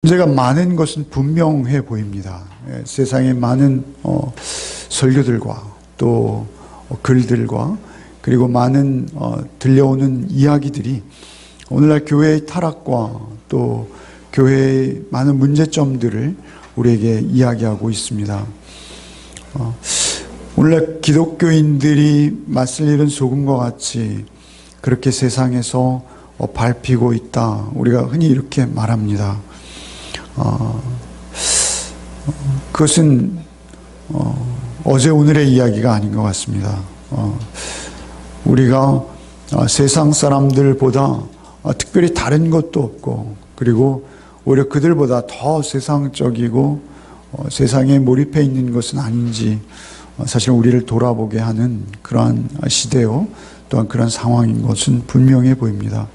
문제가 많은 것은 분명해 보입니다. 세상에 많은 설교들과 또 글들과 그리고 많은 들려오는 이야기들이 오늘날 교회의 타락과 또 교회의 많은 문제점들을 우리에게 이야기하고 있습니다. 오늘날 기독교인들이 맞설 일은 소금과 같이 그렇게 세상에서 밟히고 있다. 우리가 흔히 이렇게 말합니다. 그것은 어제 오늘의 이야기가 아닌 것 같습니다. 우리가 세상 사람들보다 특별히 다른 것도 없고, 그리고 오히려 그들보다 더 세상적이고 세상에 몰입해 있는 것은 아닌지 사실 우리를 돌아보게 하는 그러한 시대요, 또한 그런 상황인 것은 분명해 보입니다.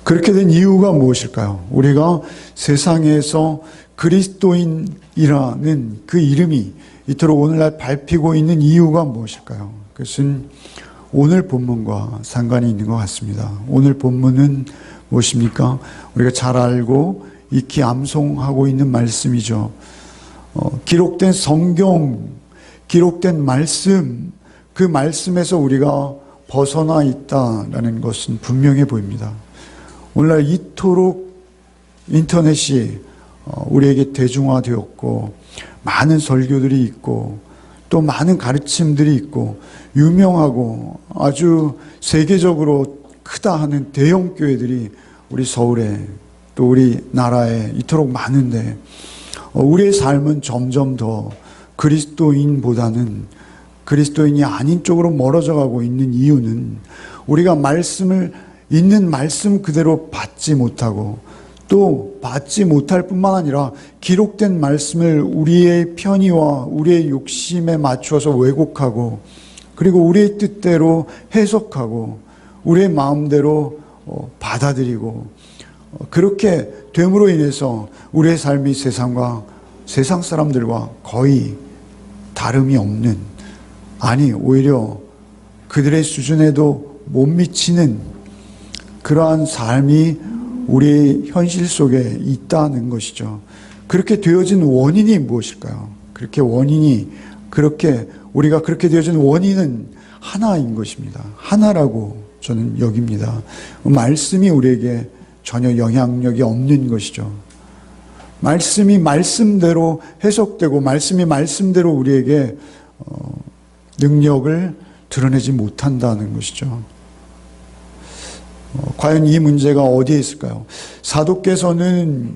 그렇게 된 이유가 무엇일까요? 우리가 세상에서 그리스도인이라는 그 이름이 이토록 오늘날 밟히고 있는 이유가 무엇일까요? 그것은 오늘 본문과 상관이 있는 것 같습니다. 오늘 본문은 무엇입니까? 우리가 잘 알고 익히 암송하고 있는 말씀이죠. 기록된 성경, 기록된 말씀, 그 말씀에서 우리가 벗어나 있다라는 것은 분명해 보입니다. 오늘날 이토록 인터넷이 우리에게 대중화되었고, 많은 설교들이 있고, 또 많은 가르침들이 있고, 유명하고 아주 세계적으로 크다 하는 대형 교회들이 우리 서울에 또 우리 나라에 이토록 많은데, 우리의 삶은 점점 더 그리스도인보다는 그리스도인이 아닌 쪽으로 멀어져 가고 있는 이유는 우리가 말씀을 있는 말씀 그대로 받지 못하고, 또 받지 못할 뿐만 아니라 기록된 말씀을 우리의 편의와 우리의 욕심에 맞추어서 왜곡하고, 그리고 우리의 뜻대로 해석하고 우리의 마음대로 받아들이고, 그렇게 됨으로 인해서 우리의 삶이 세상 사람들과 거의 다름이 없는, 아니 오히려 그들의 수준에도 못 미치는 그러한 삶이 우리의 현실 속에 있다는 것이죠. 그렇게 되어진 원인이 무엇일까요? 우리가 그렇게 되어진 원인은 하나인 것입니다. 하나라고 저는 여깁니다. 말씀이 우리에게 전혀 영향력이 없는 것이죠. 말씀이 말씀대로 해석되고, 말씀이 말씀대로 우리에게 능력을 드러내지 못한다는 것이죠. 과연 이 문제가 어디에 있을까요? 사도께서는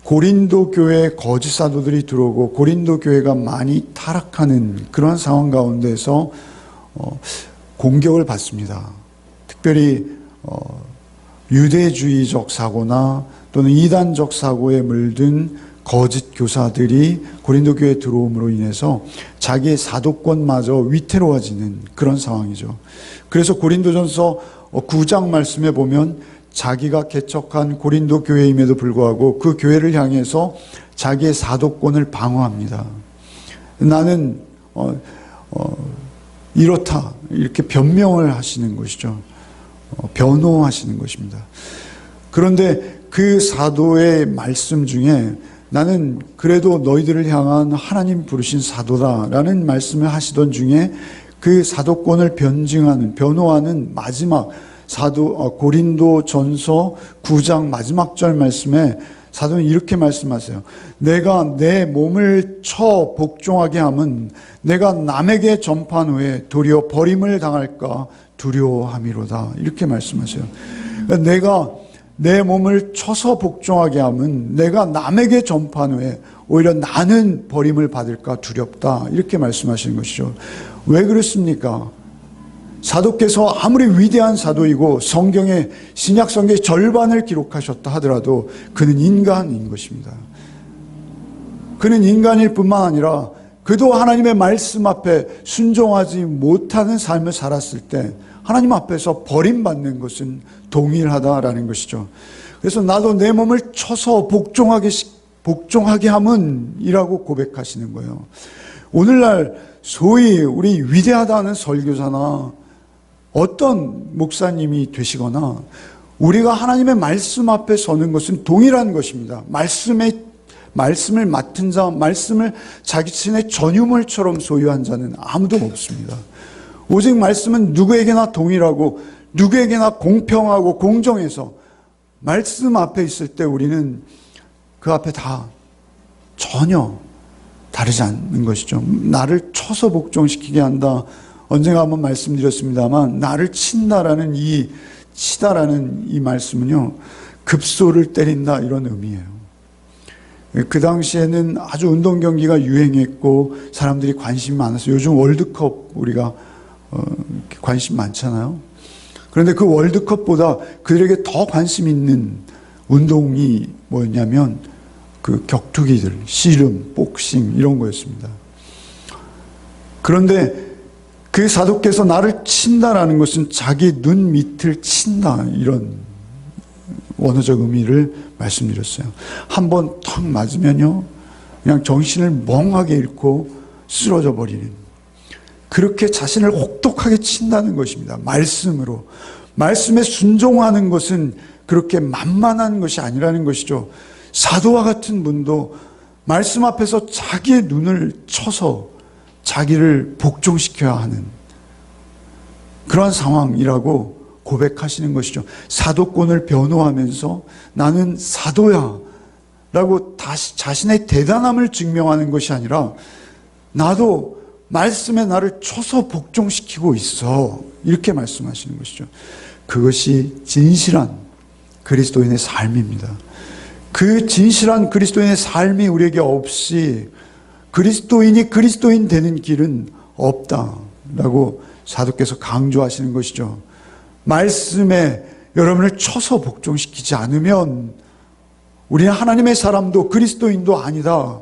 고린도 교회에 거짓 사도들이 들어오고 고린도 교회가 많이 타락하는 그러한 상황 가운데서 공격을 받습니다. 특별히 유대주의적 사고나 또는 이단적 사고에 물든 거짓 교사들이 고린도 교회에 들어옴으로 인해서 자기의 사도권마저 위태로워지는 그런 상황이죠. 그래서 고린도전서 9장 말씀에 보면 자기가 개척한 고린도 교회임에도 불구하고 그 교회를 향해서 자기의 사도권을 방어합니다. 나는 이렇다, 이렇게 변명을 하시는 것이죠. 변호하시는 것입니다. 그런데 그 사도의 말씀 중에 나는 그래도 너희들을 향한 하나님 부르신 사도다라는 말씀을 하시던 중에 그 사도권을 변호하는 마지막 고린도 전서 9장 마지막 절 말씀에 사도는 이렇게 말씀하세요. 내가 내 몸을 쳐 복종하게 함은 내가 남에게 전판 후에 도리어 버림을 당할까 두려워함이로다. 이렇게 말씀하세요. 내가 내 몸을 쳐서 복종하게 함은 내가 남에게 전판 후에 오히려 나는 버림을 받을까 두렵다. 이렇게 말씀하시는 것이죠. 왜 그렇습니까? 사도께서 아무리 위대한 사도이고 성경의 신약 성경의 절반을 기록하셨다 하더라도 그는 인간인 것입니다. 그는 인간일 뿐만 아니라 그도 하나님의 말씀 앞에 순종하지 못하는 삶을 살았을 때 하나님 앞에서 버림받는 것은 동일하다라는 것이죠. 그래서 나도 내 몸을 쳐서 복종하게 함은 이라고 고백하시는 거예요. 오늘날 소위 우리 위대하다는 설교사나 어떤 목사님이 되시거나 우리가 하나님의 말씀 앞에 서는 것은 동일한 것입니다. 말씀을 맡은 자, 말씀을 자기 친의 전유물처럼 소유한 자는 아무도 없습니다. 오직 말씀은 누구에게나 동일하고 누구에게나 공평하고 공정해서 말씀 앞에 있을 때 우리는 그 앞에 다 전혀 다르지 않는 것이죠. 나를 쳐서 복종시키게 한다. 언젠가 한번 말씀드렸습니다만 나를 치다라는 이 말씀은요, 급소를 때린다 이런 의미예요. 그 당시에는 아주 운동 경기가 유행했고 사람들이 관심이 많았어요. 요즘 월드컵 우리가 관심 많잖아요. 그런데 그 월드컵보다 그들에게 더 관심 있는 운동이 뭐였냐면 그 격투기들, 씨름, 복싱 이런 거였습니다. 그런데 그 사도께서 나를 친다라는 것은 자기 눈 밑을 친다 이런 원어적 의미를 말씀드렸어요. 한번 턱 맞으면요 그냥 정신을 멍하게 잃고 쓰러져 버리는, 그렇게 자신을 혹독하게 친다는 것입니다. 말씀으로. 말씀에 순종하는 것은 그렇게 만만한 것이 아니라는 것이죠. 사도와 같은 분도 말씀 앞에서 자기의 눈을 쳐서 자기를 복종시켜야 하는 그러한 상황이라고 고백하시는 것이죠. 사도권을 변호하면서 나는 사도야 라고 다시 자신의 대단함을 증명하는 것이 아니라 나도 말씀에 나를 쳐서 복종시키고 있어 이렇게 말씀하시는 것이죠. 그것이 진실한 그리스도인의 삶입니다. 그 진실한 그리스도인의 삶이 우리에게 없이 그리스도인이 그리스도인 되는 길은 없다라고 사도께서 강조하시는 것이죠. 말씀에 여러분을 쳐서 복종시키지 않으면 우리는 하나님의 사람도 그리스도인도 아니다.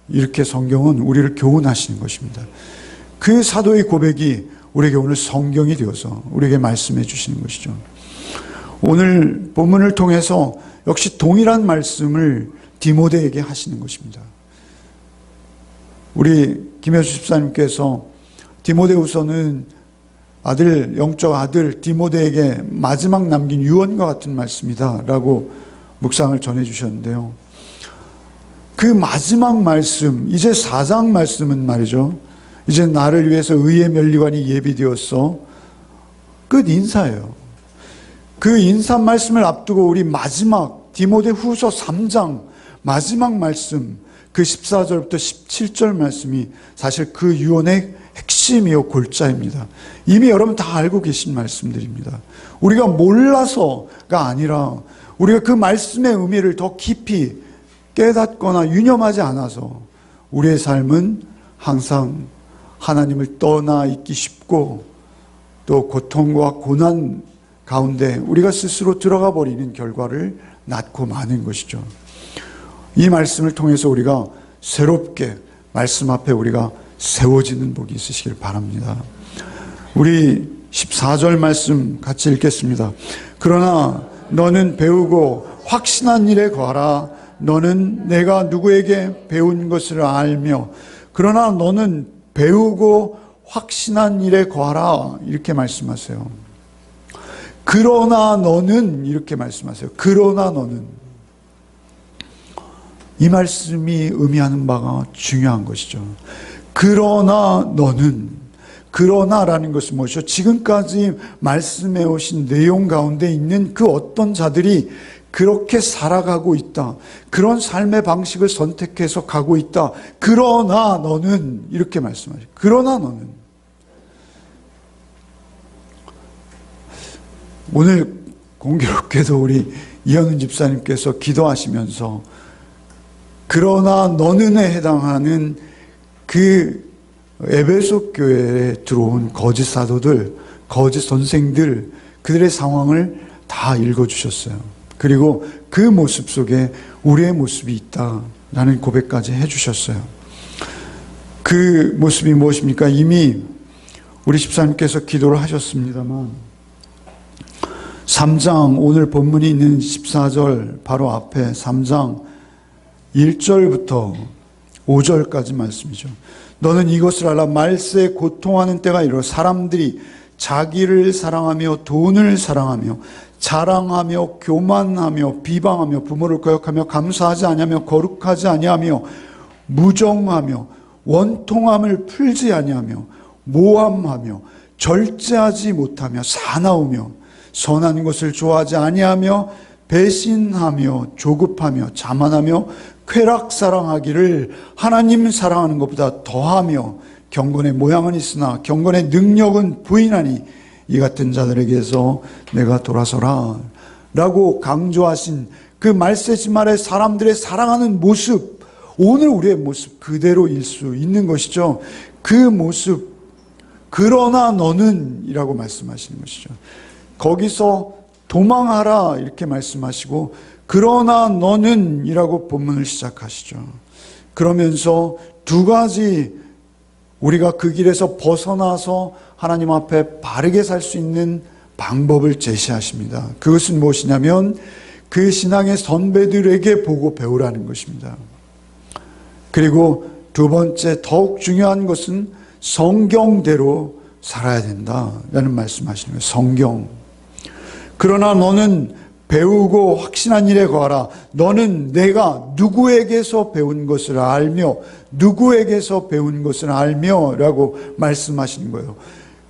이렇게 성경은 우리를 교훈하시는 것입니다. 그 사도의 고백이 우리에게 오늘 성경이 되어서 우리에게 말씀해 주시는 것이죠. 오늘 본문을 통해서 역시 동일한 말씀을 디모데에게 하시는 것입니다. 우리 김효수 집사님께서 디모데후서는 영적 아들 디모데에게 마지막 남긴 유언과 같은 말씀이다 라고 묵상을 전해 주셨는데요. 그 마지막 말씀, 이제 4장 말씀은 말이죠, 이제 나를 위해서 의의 면류관이 예비되었어 끝 인사예요. 그 인사 말씀을 앞두고 우리 마지막 디모데후서 3장 마지막 말씀, 그 14절부터 17절 말씀이 사실 그 유언의 핵심이요 골자입니다. 이미 여러분 다 알고 계신 말씀들입니다. 우리가 몰라서가 아니라 우리가 그 말씀의 의미를 더 깊이 깨닫거나 유념하지 않아서 우리의 삶은 항상 하나님을 떠나 있기 쉽고 또 고통과 고난 가운데 우리가 스스로 들어가 버리는 결과를 낳고 마는 것이죠. 이 말씀을 통해서 우리가 새롭게 말씀 앞에 우리가 세워지는 복이 있으시길 바랍니다. 우리 14절 말씀 같이 읽겠습니다. 그러나 너는 배우고 확신한 일에 거하라. 너는 내가 누구에게 배운 것을 알며, 그러나 너는 배우고 확신한 일에 거하라 이렇게 말씀하세요. 그러나 너는 이렇게 말씀하세요. 그러나 너는, 이 말씀이 의미하는 바가 중요한 것이죠. 그러나 너는, 그러나라는 것은 무엇이죠? 지금까지 말씀해 오신 내용 가운데 있는 그 어떤 자들이 그렇게 살아가고 있다, 그런 삶의 방식을 선택해서 가고 있다. 그러나 너는 이렇게 말씀하죠. 그러나 너는. 오늘 공교롭게도 우리 이현은 집사님께서 기도하시면서 그러나 너는에 해당하는 그 에베소 교회에 들어온 거짓 사도들, 거짓 선생들, 그들의 상황을 다 읽어주셨어요. 그리고 그 모습 속에 우리의 모습이 있다라는 고백까지 해주셨어요. 그 모습이 무엇입니까? 이미 우리 집사님께서 기도를 하셨습니다만 3장, 오늘 본문이 있는 14절 바로 앞에 3장 1절부터 5절까지 말씀이죠. 너는 이것을 알라. 말세에 고통하는 때가 이르러 사람들이 자기를 사랑하며 돈을 사랑하며 자랑하며 교만하며 비방하며 부모를 거역하며 감사하지 아니하며 거룩하지 아니하며 무정하며 원통함을 풀지 아니하며 모함하며 절제하지 못하며 사나우며 선한 것을 좋아하지 아니하며 배신하며 조급하며 자만하며 쾌락 사랑하기를 하나님 사랑하는 것보다 더하며 경건의 모양은 있으나 경건의 능력은 부인하니 이 같은 자들에게서 내가 돌아서라 라고 강조하신 그 말세지 말에 사람들의 사랑하는 모습, 오늘 우리의 모습 그대로일 수 있는 것이죠. 그 모습, 그러나 너는 이라고 말씀하시는 것이죠. 거기서 도망하라 이렇게 말씀하시고 그러나 너는 이라고 본문을 시작하시죠. 그러면서 두 가지 우리가 그 길에서 벗어나서 하나님 앞에 바르게 살 수 있는 방법을 제시하십니다. 그것은 무엇이냐면 그 신앙의 선배들에게 보고 배우라는 것입니다. 그리고 두 번째 더욱 중요한 것은 성경대로 살아야 된다라는 말씀하시는 거예요. 성경. 그러나 너는 배우고 확신한 일에 거하라. 너는 내가 누구에게서 배운 것을 알며 누구에게서 배운 것을 알며 라고 말씀하시는 거예요.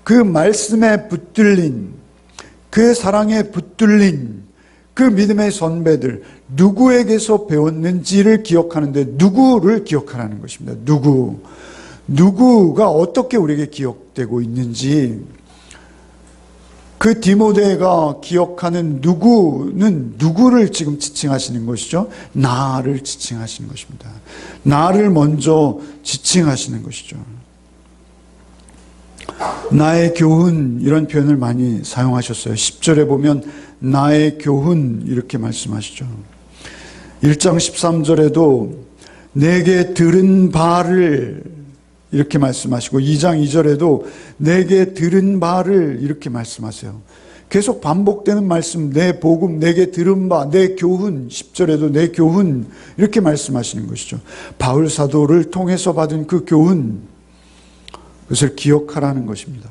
그 말씀에 붙들린, 그 사랑에 붙들린 그 믿음의 선배들 누구에게서 배웠는지를 기억하는데 누구를 기억하라는 것입니다. 누구가 어떻게 우리에게 기억되고 있는지, 그 디모데가 기억하는 누구는 누구를 지금 지칭하시는 것이죠? 나를 지칭하시는 것입니다. 나를 먼저 지칭하시는 것이죠. 나의 교훈 이런 표현을 많이 사용하셨어요. 10절에 보면 나의 교훈 이렇게 말씀하시죠. 1장 13절에도 내게 들은 바를 이렇게 말씀하시고 2장 2절에도 내게 들은 바를 이렇게 말씀하세요. 계속 반복되는 말씀, 내 복음, 내게 들은 바, 내 교훈, 10절에도 내 교훈 이렇게 말씀하시는 것이죠. 바울 사도를 통해서 받은 그 교훈, 그것을 기억하라는 것입니다.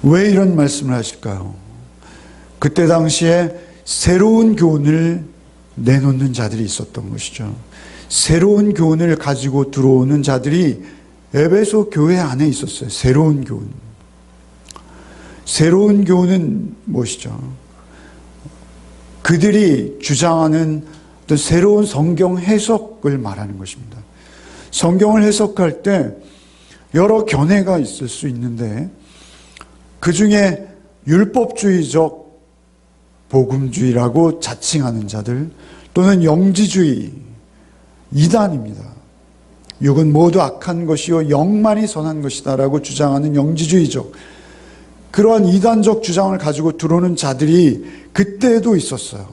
왜 이런 말씀을 하실까요? 그때 당시에 새로운 교훈을 내놓는 자들이 있었던 것이죠. 새로운 교훈을 가지고 들어오는 자들이 에베소 교회 안에 있었어요. 새로운 교훈. 새로운 교훈은 무엇이죠? 그들이 주장하는 어떤 새로운 성경 해석을 말하는 것입니다. 성경을 해석할 때 여러 견해가 있을 수 있는데 그 중에 율법주의적 복음주의라고 자칭하는 자들 또는 영지주의, 이단입니다. 육은 모두 악한 것이요 영만이 선한 것이다 라고 주장하는 영지주의적 그러한 이단적 주장을 가지고 들어오는 자들이 그때도 있었어요.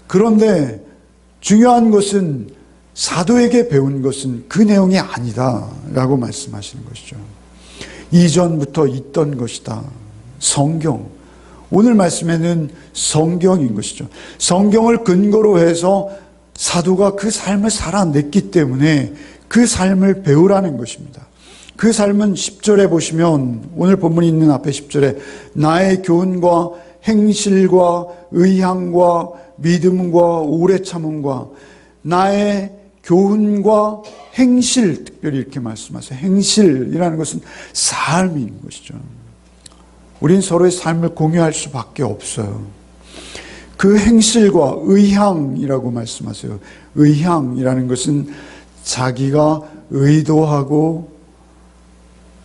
그런데 중요한 것은 사도에게 배운 것은 그 내용이 아니다 라고 말씀하시는 것이죠. 이전부터 있던 것이다. 성경. 오늘 말씀에는 성경인 것이죠. 성경을 근거로 해서 사도가 그 삶을 살아냈기 때문에 그 삶을 배우라는 것입니다. 그 삶은 10절에 보시면 오늘 본문이 있는 앞에 10절에 나의 교훈과 행실과 의향과 믿음과 오래 참음과 나의 교훈과 행실, 특별히 이렇게 말씀하세요. 행실이라는 것은 삶인 것이죠. 우린 서로의 삶을 공유할 수밖에 없어요. 그 행실과 의향이라고 말씀하세요. 의향이라는 것은 자기가 의도하고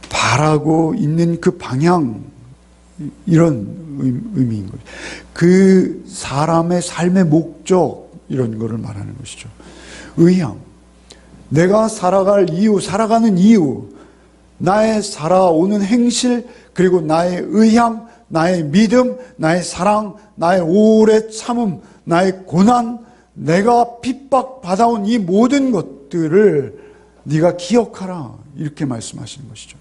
바라고 있는 그 방향, 이런 의미인 거죠. 그 사람의 삶의 목적, 이런 거를 말하는 것이죠. 의향. 내가 살아갈 이유, 살아가는 이유, 나의 살아오는 행실, 그리고 나의 의향, 나의 믿음, 나의 사랑, 나의 오래 참음, 나의 고난, 내가 핍박받아온 이 모든 것들을 네가 기억하라. 이렇게 말씀하시는 것이죠.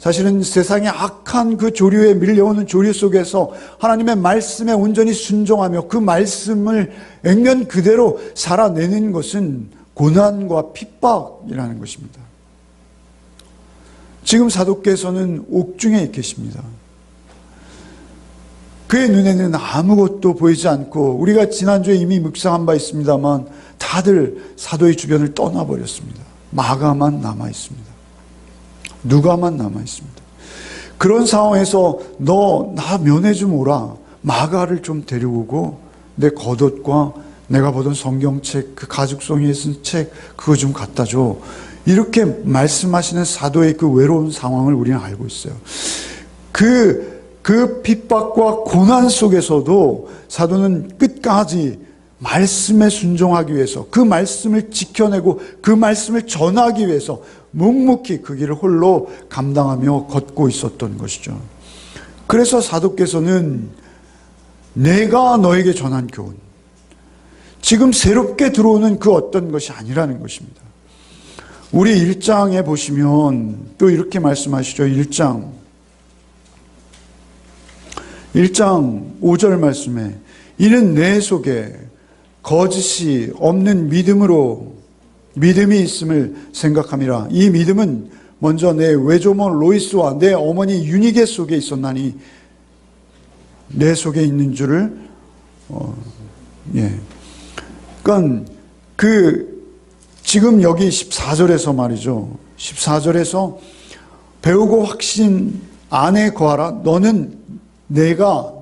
사실은 세상의 악한 그 조류에 밀려오는 조류 속에서 하나님의 말씀에 온전히 순종하며 그 말씀을 액면 그대로 살아내는 것은 고난과 핍박이라는 것입니다. 지금 사도께서는 옥중에 계십니다. 그의 눈에는 아무것도 보이지 않고 우리가 지난주에 이미 묵상한 바 있습니다만 다들 사도의 주변을 떠나버렸습니다. 마가만 남아있습니다. 누가만 남아있습니다. 그런 상황에서 너 나 면회 좀 오라. 마가를 좀 데려오고 내 겉옷과 내가 보던 성경책, 그 가죽송이에 쓴 책 그거 좀 갖다 줘. 이렇게 말씀하시는 사도의 그 외로운 상황을 우리는 알고 있어요. 그 핍박과 고난 속에서도 사도는 끝까지 말씀에 순종하기 위해서, 그 말씀을 지켜내고 그 말씀을 전하기 위해서 묵묵히 그 길을 홀로 감당하며 걷고 있었던 것이죠. 그래서 사도께서는 내가 너에게 전한 교훈, 지금 새롭게 들어오는 그 어떤 것이 아니라는 것입니다. 우리 1장에 보시면 또 이렇게 말씀하시죠. 1장 5절 말씀에 이는 내 속에 거짓이 없는 믿음이 있음을 생각함이라. 이 믿음은 먼저 내 외조모 로이스와 내 어머니 유니게 속에 있었나니 내 속에 있는 줄을 그러니까 지금 여기 14절에서 말이죠. 14절에서 배우고 확신 안에 거하라. 너는 네가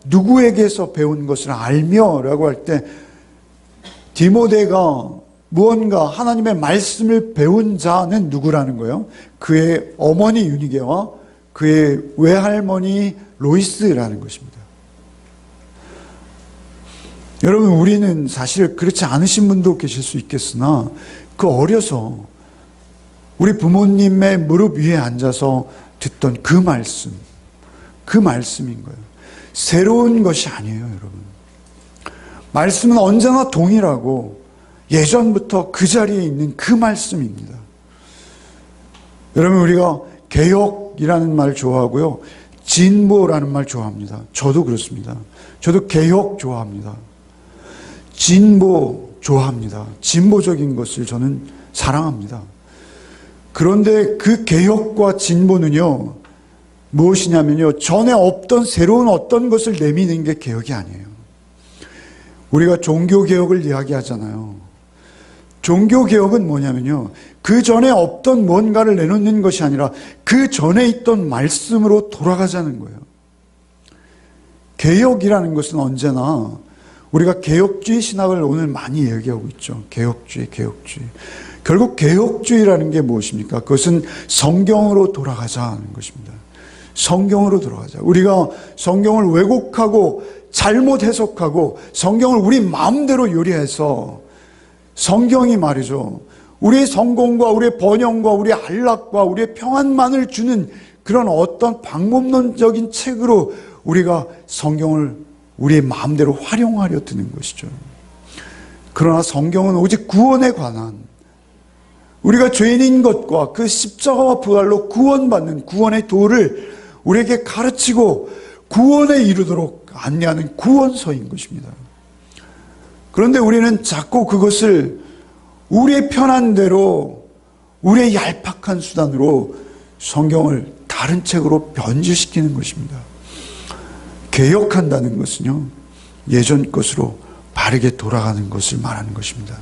누구에게서 배운 것을 알며 라고 할 때 디모데가 무언가 하나님의 말씀을 배운 자는 누구라는 거예요? 그의 어머니 유니게와 그의 외할머니 로이스라는 것입니다. 여러분, 우리는 사실 그렇지 않으신 분도 계실 수 있겠으나 그 어려서 우리 부모님의 무릎 위에 앉아서 듣던 그 말씀인 거예요. 새로운 것이 아니에요, 여러분. 말씀은 언제나 동일하고 예전부터 그 자리에 있는 그 말씀입니다. 여러분, 우리가 개혁이라는 말 좋아하고요, 진보라는 말 좋아합니다. 저도 그렇습니다. 저도 개혁 좋아합니다. 진보 좋아합니다. 진보적인 것을 저는 사랑합니다. 그런데 그 개혁과 진보는요, 무엇이냐면요, 전에 없던 새로운 어떤 것을 내미는 게 개혁이 아니에요. 우리가 종교개혁을 이야기하잖아요. 종교개혁은 뭐냐면요, 그 전에 없던 뭔가를 내놓는 것이 아니라 그 전에 있던 말씀으로 돌아가자는 거예요. 개혁이라는 것은 언제나 우리가 개혁주의 신학을 오늘 많이 얘기하고 있죠. 개혁주의. 결국 개혁주의라는 게 무엇입니까? 그것은 성경으로 돌아가자는 것입니다. 성경으로 돌아가자. 우리가 성경을 왜곡하고 잘못 해석하고 성경을 우리 마음대로 요리해서 성경이 말이죠, 우리의 성공과 우리의 번영과 우리의 안락과 우리의 평안만을 주는 그런 어떤 방법론적인 책으로 우리가 성경을 우리의 마음대로 활용하려 드는 것이죠. 그러나 성경은 오직 구원에 관한, 우리가 죄인인 것과 그 십자가와 부활로 구원받는 구원의 도를 우리에게 가르치고 구원에 이르도록 안내하는 구원서인 것입니다. 그런데 우리는 자꾸 그것을 우리의 편한 대로, 우리의 얄팍한 수단으로 성경을 다른 책으로 변질시키는 것입니다. 개혁한다는 것은요, 예전 것으로 바르게 돌아가는 것을 말하는 것입니다.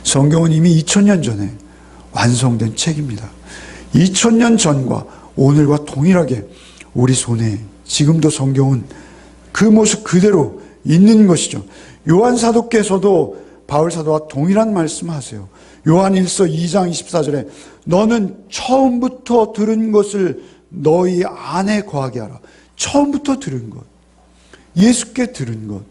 성경은 이미 2000년 전에 완성된 책입니다. 2000년 전과 오늘과 동일하게 우리 손에 지금도 성경은 그 모습 그대로 있는 것이죠. 요한 사도께서도 바울 사도와 동일한 말씀하세요. 요한 1서 2장 24절에 너는 처음부터 들은 것을 너희 안에 거하게 하라. 처음부터 들은 것, 예수께 들은 것,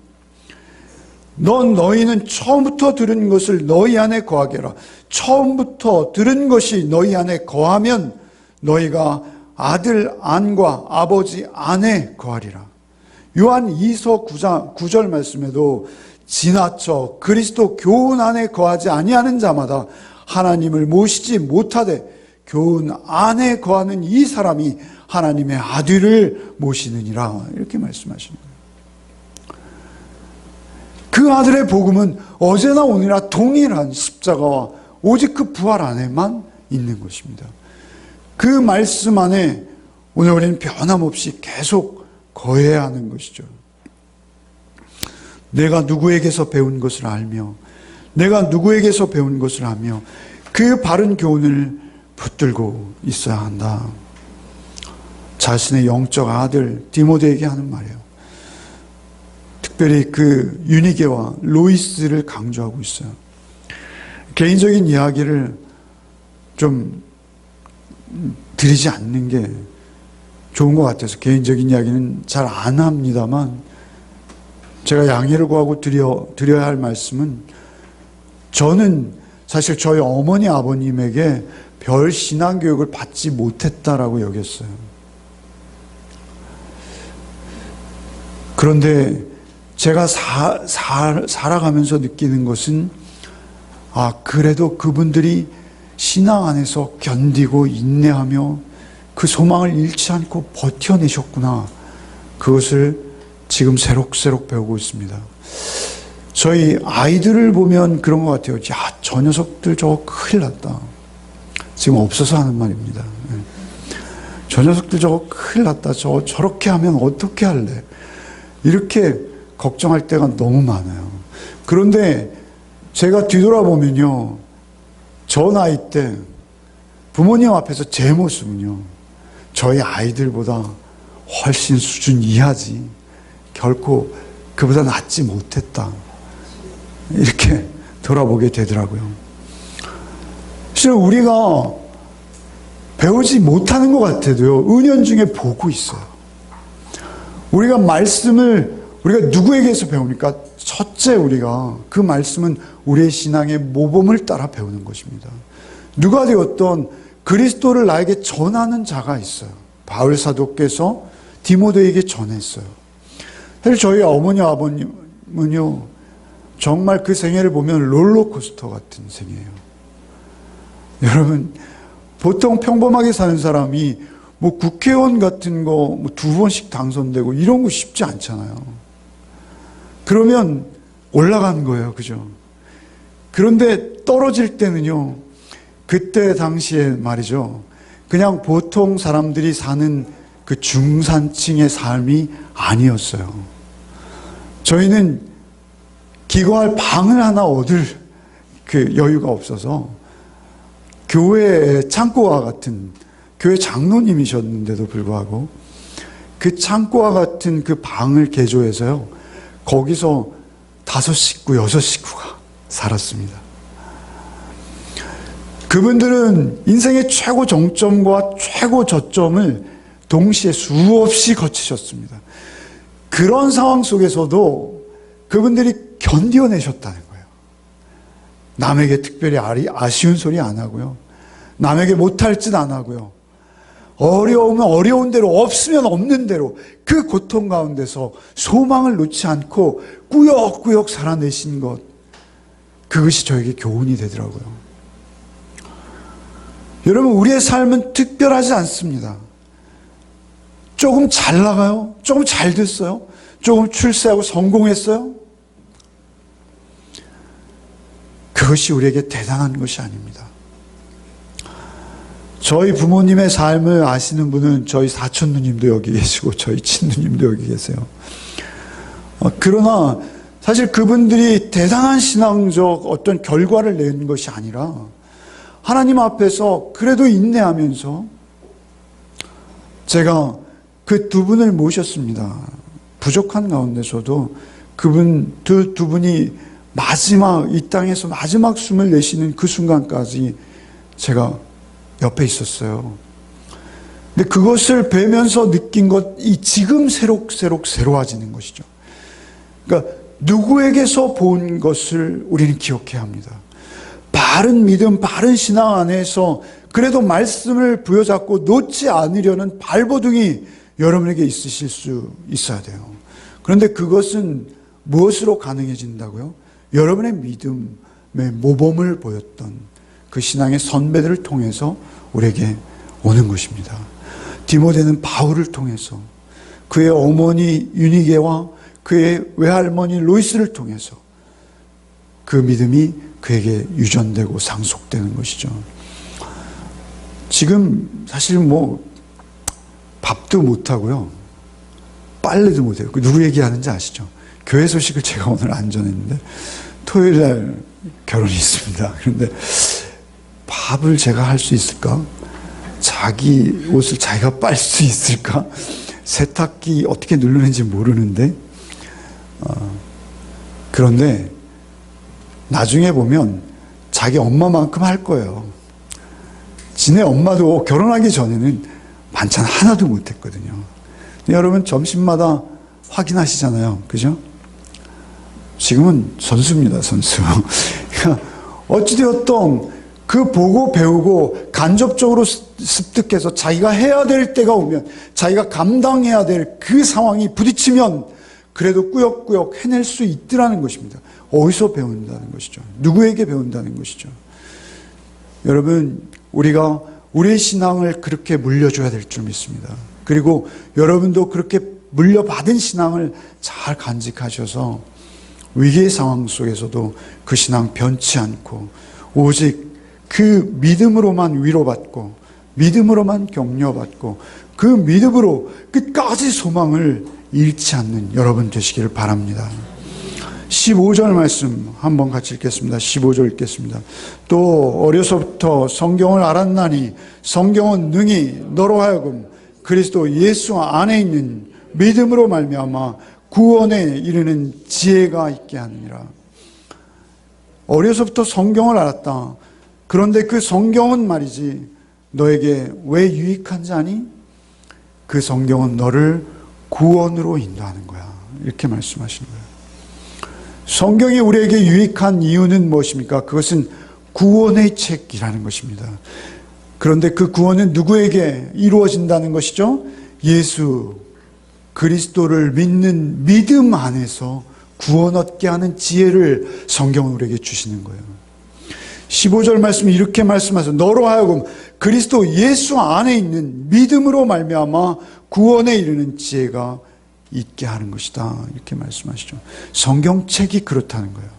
너희는 처음부터 들은 것을 너희 안에 거하게 하라. 처음부터 들은 것이 너희 안에 거하면 너희가 아들 안과 아버지 안에 거하리라. 요한 2서 9절 말씀에도 지나쳐 그리스도 교훈 안에 거하지 아니하는 자마다 하나님을 모시지 못하되 교훈 안에 거하는 이 사람이 하나님의 아들을 모시느니라. 이렇게 말씀하시는 거예요. 그 아들의 복음은 어제나 오늘이나 동일한 십자가와 오직 그 부활 안에만 있는 것입니다. 그 말씀 안에 오늘 우리는 변함없이 계속 거해야 하는 것이죠. 내가 누구에게서 배운 것을 알며 내가 누구에게서 배운 것을 하며 그 바른 교훈을 붙들고 있어야 한다. 자신의 영적 아들 디모데에게 하는 말이에요. 특별히 그 유니게와 로이스를 강조하고 있어요. 개인적인 이야기를 좀 드리지 않는 게 좋은 것 같아서 개인적인 이야기는 잘 안 합니다만, 제가 양해를 구하고 드려야 할 말씀은, 저는 사실 저희 어머니 아버님에게 별 신앙교육을 받지 못했다라고 여겼어요. 그런데 제가 살아가면서 느끼는 것은, 그래도 그분들이 신앙 안에서 견디고 인내하며 그 소망을 잃지 않고 버텨내셨구나. 그것을 지금 새록새록 배우고 있습니다. 저희 아이들을 보면 그런 것 같아요. 저 녀석들 저거 큰일 났다. 지금 없어서 하는 말입니다. 저 녀석들 저거 큰일 났다. 저렇게 하면 어떻게 할래? 이렇게 걱정할 때가 너무 많아요. 그런데 제가 뒤돌아보면요, 저 나이 때 부모님 앞에서 제 모습은요, 저희 아이들보다 훨씬 수준 이하지, 결코 그보다 낫지 못했다, 이렇게 돌아보게 되더라고요. 사실 우리가 배우지 못하는 것 같아도요, 은연중에 보고 있어요. 우리가 말씀을 우리가 누구에게서 배웁니까? 첫째, 우리가 그 말씀은 우리의 신앙의 모범을 따라 배우는 것입니다. 누가 되었던 그리스도를 나에게 전하는 자가 있어요. 바울 사도께서 디모데에게 전했어요. 사실 저희 어머니 아버님은요, 정말 그 생애를 보면 롤러코스터 같은 생애예요. 여러분, 보통 평범하게 사는 사람이 뭐 국회의원 같은 거 뭐 2번씩 당선되고 이런 거 쉽지 않잖아요. 그러면 올라간 거예요. 그죠? 그런데 떨어질 때는요, 그때 당시에 말이죠, 그냥 보통 사람들이 사는 그 중산층의 삶이 아니었어요. 저희는 기거할 방을 하나 얻을 그 여유가 없어서 교회의 창고와 같은, 교회 장로님이셨는데도 불구하고 그 창고와 같은 그 방을 개조해서요, 거기서 5식구, 6식구가 살았습니다. 그분들은 인생의 최고 정점과 최고 저점을 동시에 수없이 거치셨습니다. 그런 상황 속에서도 그분들이 견뎌내셨다는 거예요. 남에게 특별히 아쉬운 소리 안 하고요, 남에게 못할 짓 안 하고요, 어려우면 어려운 대로, 없으면 없는 대로 그 고통 가운데서 소망을 놓지 않고 꾸역꾸역 살아내신 것, 그것이 저에게 교훈이 되더라고요. 여러분, 우리의 삶은 특별하지 않습니다. 조금 잘 나가요? 조금 잘 됐어요? 조금 출세하고 성공했어요? 그것이 우리에게 대단한 것이 아닙니다. 저희 부모님의 삶을 아시는 분은 저희 사촌 누님도 여기 계시고 저희 친누님도 여기 계세요. 그러나 사실 그분들이 대단한 신앙적 어떤 결과를 낸 것이 아니라 하나님 앞에서 그래도 인내하면서 제가 그 두 분을 모셨습니다. 부족한 가운데서도 그분 두 분이 마지막, 이 땅에서 마지막 숨을 내쉬는 그 순간까지 제가 옆에 있었어요. 근데 그것을 뵈면서 느낀 것이 지금 새록새로워지는 것이죠. 그러니까 누구에게서 본 것을 우리는 기억해야 합니다. 바른 믿음, 바른 신앙 안에서 그래도 말씀을 부여잡고 놓지 않으려는 발버둥이 여러분에게 있으실 수 있어야 돼요. 그런데 그것은 무엇으로 가능해진다고요? 여러분의 믿음의 모범을 보였던 그 신앙의 선배들을 통해서 우리에게 오는 것입니다. 디모데는 바울을 통해서, 그의 어머니 유니게와 그의 외할머니 로이스를 통해서 그 믿음이 그에게 유전되고 상속되는 것이죠. 지금 사실 뭐 밥도 못하고요, 빨래도 못해요. 누구 얘기하는지 아시죠? 교회 소식을 제가 오늘 안 전했는데 토요일 날 결혼이 있습니다. 그런데 밥을 제가 할 수 있을까? 자기 옷을 자기가 빨 수 있을까? 세탁기 어떻게 누르는지 모르는데 그런데 나중에 보면 자기 엄마만큼 할 거예요. 지네 엄마도 결혼하기 전에는 반찬 하나도 못했거든요. 여러분 점심마다 확인하시잖아요. 그죠? 지금은 선수입니다. 선수. 어찌되었든 그 보고 배우고 간접적으로 습득해서 자기가 해야 될 때가 오면 자기가 감당해야 될 그 상황이 부딪히면 그래도 꾸역꾸역 해낼 수 있더라는 것입니다. 어디서 배운다는 것이죠? 누구에게 배운다는 것이죠? 여러분, 우리가 우리의 신앙을 그렇게 물려줘야 될 줄 믿습니다. 그리고 여러분도 그렇게 물려받은 신앙을 잘 간직하셔서 위기의 상황 속에서도 그 신앙 변치 않고 오직 그 믿음으로만 위로받고 믿음으로만 격려받고 그 믿음으로 끝까지 소망을 잃지 않는 여러분 되시기를 바랍니다. 15절 말씀 한번 같이 읽겠습니다. 15절 읽겠습니다. 또 어려서부터 성경을 알았나니 성경은 능히 너로 하여금 그리스도 예수 안에 있는 믿음으로 말미암아 구원에 이르는 지혜가 있게 하느니라. 어려서부터 성경을 알았다. 그런데 그 성경은 말이지 너에게 왜 유익한지 아니? 그 성경은 너를 구원으로 인도하는 거야. 이렇게 말씀하시는 거예요. 성경이 우리에게 유익한 이유는 무엇입니까? 그것은 구원의 책이라는 것입니다. 그런데 그 구원은 누구에게 이루어진다는 것이죠? 예수 그리스도를 믿는 믿음 안에서 구원 얻게 하는 지혜를 성경은 우리에게 주시는 거예요. 15절 말씀이 이렇게 말씀하세요. 너로 하여금 그리스도 예수 안에 있는 믿음으로 말미암아 구원에 이르는 지혜가 있게 하는 것이다. 이렇게 말씀하시죠. 성경책이 그렇다는 거예요.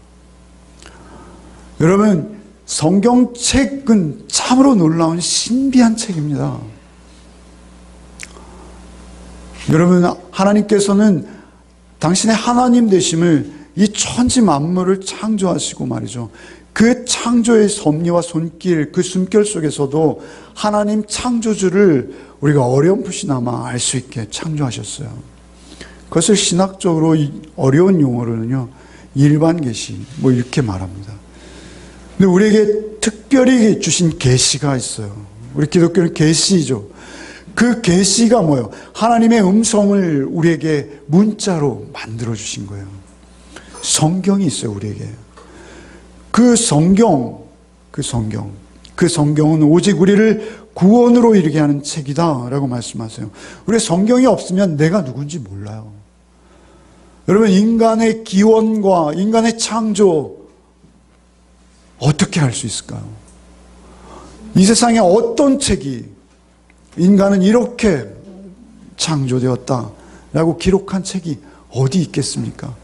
여러분, 성경책은 참으로 놀라운 신비한 책입니다. 여러분, 하나님께서는 당신의 하나님 되심을 이 천지 만물을 창조하시고 말이죠. 그 창조의 섭리와 손길, 그 숨결 속에서도 하나님 창조주를 우리가 어렴풋이나마 알 수 있게 창조하셨어요. 그것을 신학적으로 어려운 용어로는요, 일반 계시, 이렇게 말합니다. 근데 우리에게 특별히 주신 계시가 있어요. 우리 기독교는 계시죠. 그 계시가 뭐예요? 하나님의 음성을 우리에게 문자로 만들어 주신 거예요. 성경이 있어요, 우리에게. 그 성경은 오직 우리를 구원으로 이르게 하는 책이다라고 말씀하세요. 우리 성경이 없으면 내가 누군지 몰라요. 여러분, 인간의 기원과 인간의 창조 어떻게 할 수 있을까요? 이 세상에 어떤 책이 인간은 이렇게 창조되었다라고 기록한 책이 어디 있겠습니까?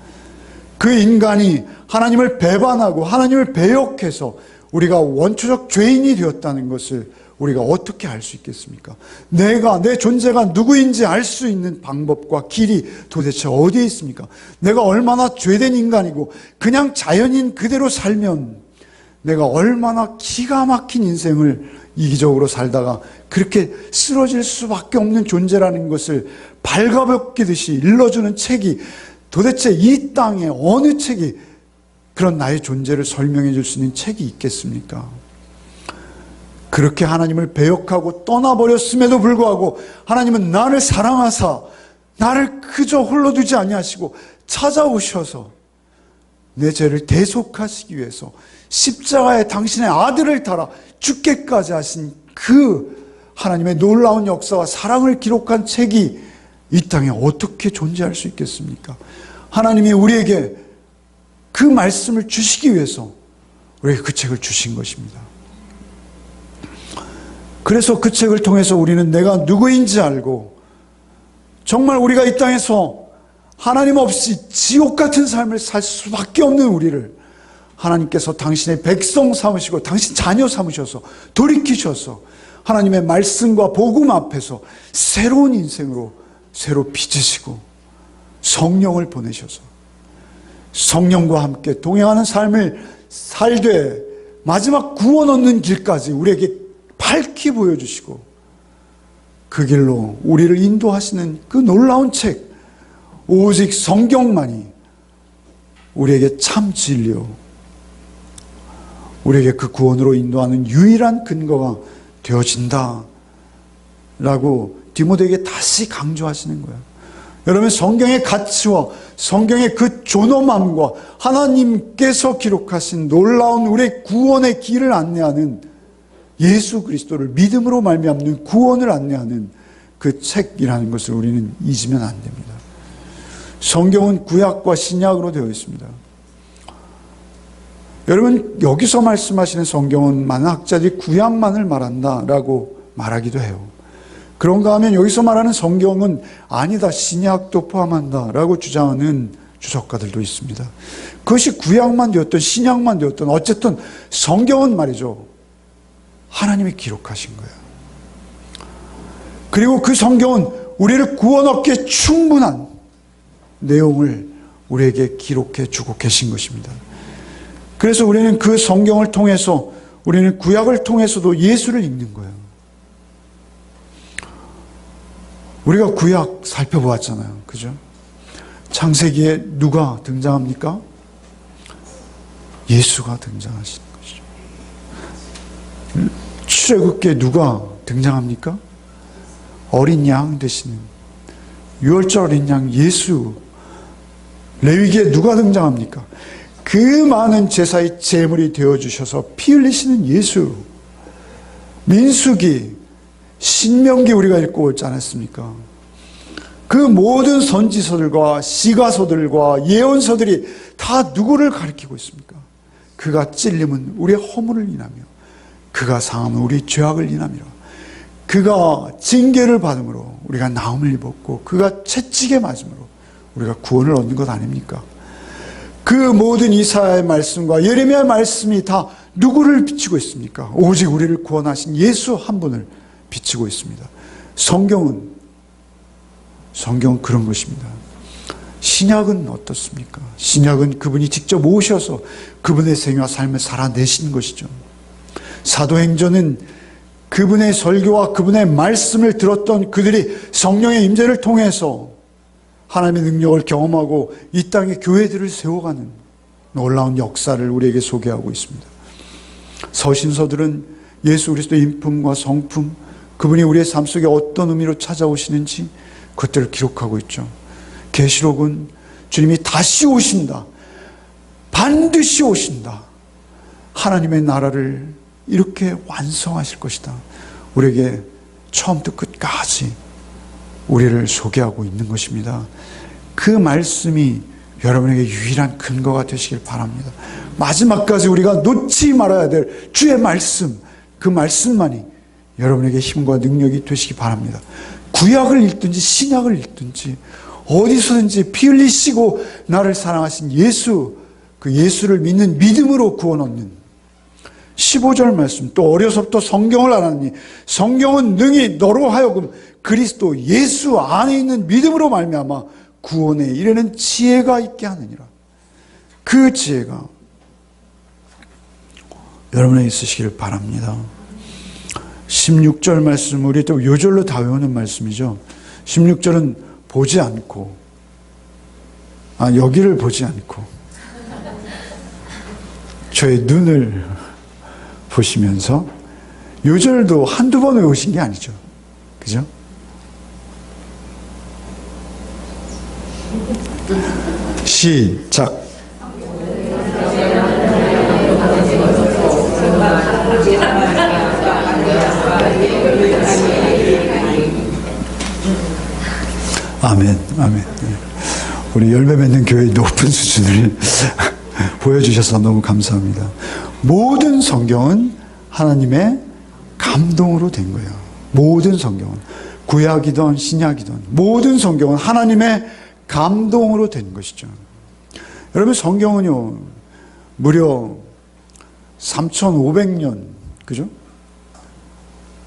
그 인간이 하나님을 배반하고 하나님을 배역해서 우리가 원초적 죄인이 되었다는 것을 우리가 어떻게 알 수 있겠습니까? 내 존재가 누구인지 알 수 있는 방법과 길이 도대체 어디에 있습니까? 내가 얼마나 죄된 인간이고 그냥 자연인 그대로 살면 내가 얼마나 기가 막힌 인생을 이기적으로 살다가 그렇게 쓰러질 수밖에 없는 존재라는 것을 발가벗기듯이 일러주는 책이 도대체 이 땅에 어느 책이 그런 나의 존재를 설명해 줄 수 있는 책이 있겠습니까? 그렇게 하나님을 배역하고 떠나버렸음에도 불구하고 하나님은 나를 사랑하사 나를 그저 홀로 두지 아니하시고 찾아오셔서 내 죄를 대속하시기 위해서 십자가에 당신의 아들을 달아 죽게까지 하신 그 하나님의 놀라운 역사와 사랑을 기록한 책이 이 땅에 어떻게 존재할 수 있겠습니까? 하나님이 우리에게 그 말씀을 주시기 위해서 우리에게 그 책을 주신 것입니다. 그래서 그 책을 통해서 우리는 내가 누구인지 알고 정말 우리가 이 땅에서 하나님 없이 지옥 같은 삶을 살 수밖에 없는 우리를 하나님께서 당신의 백성 삼으시고 당신 자녀 삼으셔서 돌이키셔서 하나님의 말씀과 복음 앞에서 새로운 인생으로 새로 빚으시고 성령을 보내셔서 성령과 함께 동행하는 삶을 살되 마지막 구원 얻는 길까지 우리에게 밝히 보여주시고 그 길로 우리를 인도하시는 그 놀라운 책, 오직 성경만이 우리에게 참 진리요, 우리에게 그 구원으로 인도하는 유일한 근거가 되어진다 라고 디모데에게 다시 강조하시는 거예요. 여러분, 성경의 가치와 성경의 그 존엄함과 하나님께서 기록하신 놀라운 우리의 구원의 길을 안내하는 예수 그리스도를 믿음으로 말미암는 구원을 안내하는 그 책이라는 것을 우리는 잊으면 안 됩니다. 성경은 구약과 신약으로 되어 있습니다. 여러분, 여기서 말씀하시는 성경은 많은 학자들이 구약만을 말한다라고 말하기도 해요. 그런가 하면 여기서 말하는 성경은 아니다, 신약도 포함한다라고 주장하는 주석가들도 있습니다. 그것이 구약만 되었던 신약만 되었던 어쨌든 성경은 말이죠, 하나님이 기록하신 거예요. 그리고 그 성경은 우리를 구원 얻기에 충분한 내용을 우리에게 기록해 주고 계신 것입니다. 그래서 우리는 그 성경을 통해서, 우리는 구약을 통해서도 예수를 읽는 거예요. 우리가 구약 살펴보았잖아요. 그죠? 창세기에 누가 등장합니까? 예수가 등장하시는 것이죠. 출애굽기에 누가 등장합니까? 어린 양 되시는 유월절 어린 양 예수. 레위기에 누가 등장합니까? 그 많은 제사의 제물이 되어주셔서 피 흘리시는 예수. 민수기, 신명기 우리가 읽고 있지 않았습니까? 그 모든 선지서들과 시가서들과 예언서들이 다 누구를 가리키고 있습니까? 그가 찔림은 우리의 허물을 인하며 그가 상함은 우리의 죄악을 인하미라. 그가 징계를 받음으로 우리가 나음을 입었고 그가 채찍에 맞음으로 우리가 구원을 얻는 것 아닙니까? 그 모든 이사야의 말씀과 예레미야의 말씀이 다 누구를 비추고 있습니까? 오직 우리를 구원하신 예수 한 분을 비추고 있습니다. 성경은 그런 것입니다. 신약은 어떻습니까? 신약은 그분이 직접 오셔서 그분의 생애와 삶을 살아내신 것이죠. 사도행전은 그분의 설교와 그분의 말씀을 들었던 그들이 성령의 임재를 통해서 하나님의 능력을 경험하고 이 땅에 교회들을 세워가는 놀라운 역사를 우리에게 소개하고 있습니다. 서신서들은 예수 그리스도의 인품과 성품, 그분이 우리의 삶 속에 어떤 의미로 찾아오시는지 그것들을 기록하고 있죠. 계시록은 주님이 다시 오신다, 반드시 오신다, 하나님의 나라를 이렇게 완성하실 것이다, 우리에게 처음부터 끝까지 우리를 소개하고 있는 것입니다. 그 말씀이 여러분에게 유일한 근거가 되시길 바랍니다. 마지막까지 우리가 놓지 말아야 될 주의 말씀, 그 말씀만이 여러분에게 힘과 능력이 되시기 바랍니다. 구약을 읽든지 신약을 읽든지 어디서든지 피 흘리시고 나를 사랑하신 예수, 그 예수를 믿는 믿음으로 구원 얻는 15절 말씀, 또 어려서부터 성경을 알았니 성경은 능히 너로 하여금 그리스도 예수 안에 있는 믿음으로 말미암아 구원에 이르는 지혜가 있게 하느니라. 그 지혜가 여러분에게 있으시길 바랍니다. 16절 말씀, 우리 또 요절로 다 외우는 말씀이죠. 16절은 보지 않고, 여기를 보지 않고 저의 눈을 보시면서, 요절도 한두 번 외우신 게 아니죠. 그죠? 시작. 아멘, 아멘. 우리 열매 맺는 교회의 높은 수준을 보여주셔서 너무 감사합니다. 모든 성경은 하나님의 감동으로 된 거예요. 모든 성경은, 구약이든 신약이든 모든 성경은 하나님의 감동으로 된 것이죠. 여러분, 성경은요 무려 3500년, 그죠?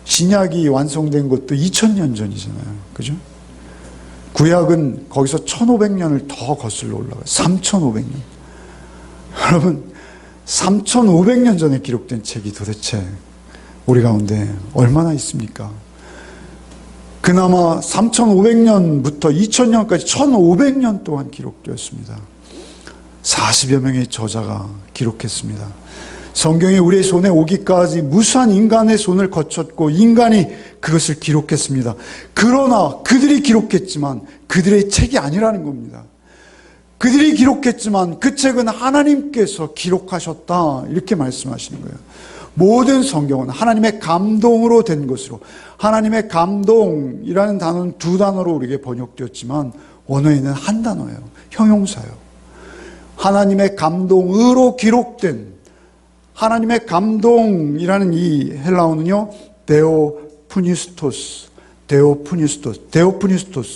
신약이 완성된 것도 2000년 전이잖아요. 그죠? 구약은 거기서 1500년을 더 거슬러 올라가요. 3500년. 여러분, 3500년 전에 기록된 책이 도대체 우리 가운데 얼마나 있습니까? 그나마 3500년부터 2000년까지 1500년 동안 기록되었습니다. 40여 명의 저자가 기록했습니다. 성경이 우리의 손에 오기까지 무수한 인간의 손을 거쳤고 인간이 그것을 기록했습니다. 그러나 그들이 기록했지만 그들의 책이 아니라는 겁니다. 그들이 기록했지만 그 책은 하나님께서 기록하셨다, 이렇게 말씀하시는 거예요. 모든 성경은 하나님의 감동으로 된 것으로, 하나님의 감동이라는 단어는 두 단어로 우리에게 번역되었지만 원어에는 한 단어예요. 형용사예요. 하나님의 감동으로 기록된, 하나님의 감동이라는 이 헬라어는요, 데오푸니스토스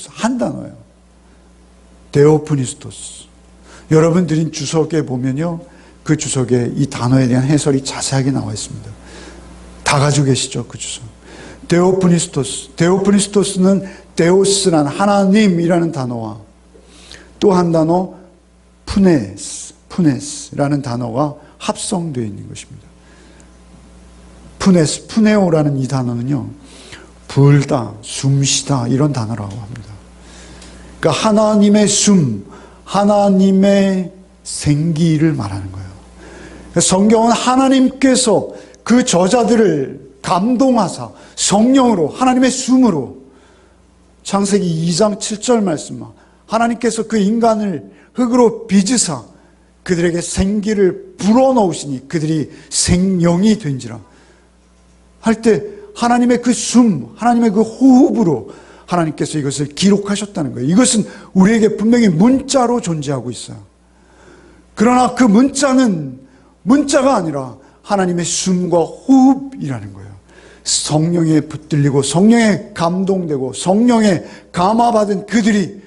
한 단어예요. 데오푸니스토스. 여러분 드린 주석에 보면요, 그 주석에 이 단어에 대한 해설이 자세하게 나와 있습니다. 다 가지고 계시죠, 그 주석. 데오푸니스토스는 데오스란 하나님이라는 단어와 또 한 단어 푸네스라는 단어가 합성되어 있는 것입니다. 푸네오라는 이 단어는요, 불다, 숨쉬다, 이런 단어라고 합니다. 그러니까 하나님의 숨, 하나님의 생기를 말하는 거예요. 성경은 하나님께서 그 저자들을 감동하사 성령으로, 하나님의 숨으로, 창세기 2장 7절 말씀, 하나님께서 그 인간을 흙으로 빚으사 그들에게 생기를 불어넣으시니 그들이 생명이 된지라 할 때 하나님의 그 숨, 하나님의 그 호흡으로 하나님께서 이것을 기록하셨다는 거예요. 이것은 우리에게 분명히 문자로 존재하고 있어요. 그러나 그 문자는 문자가 아니라 하나님의 숨과 호흡이라는 거예요. 성령에 붙들리고 성령에 감동되고 성령에 감화받은 그들이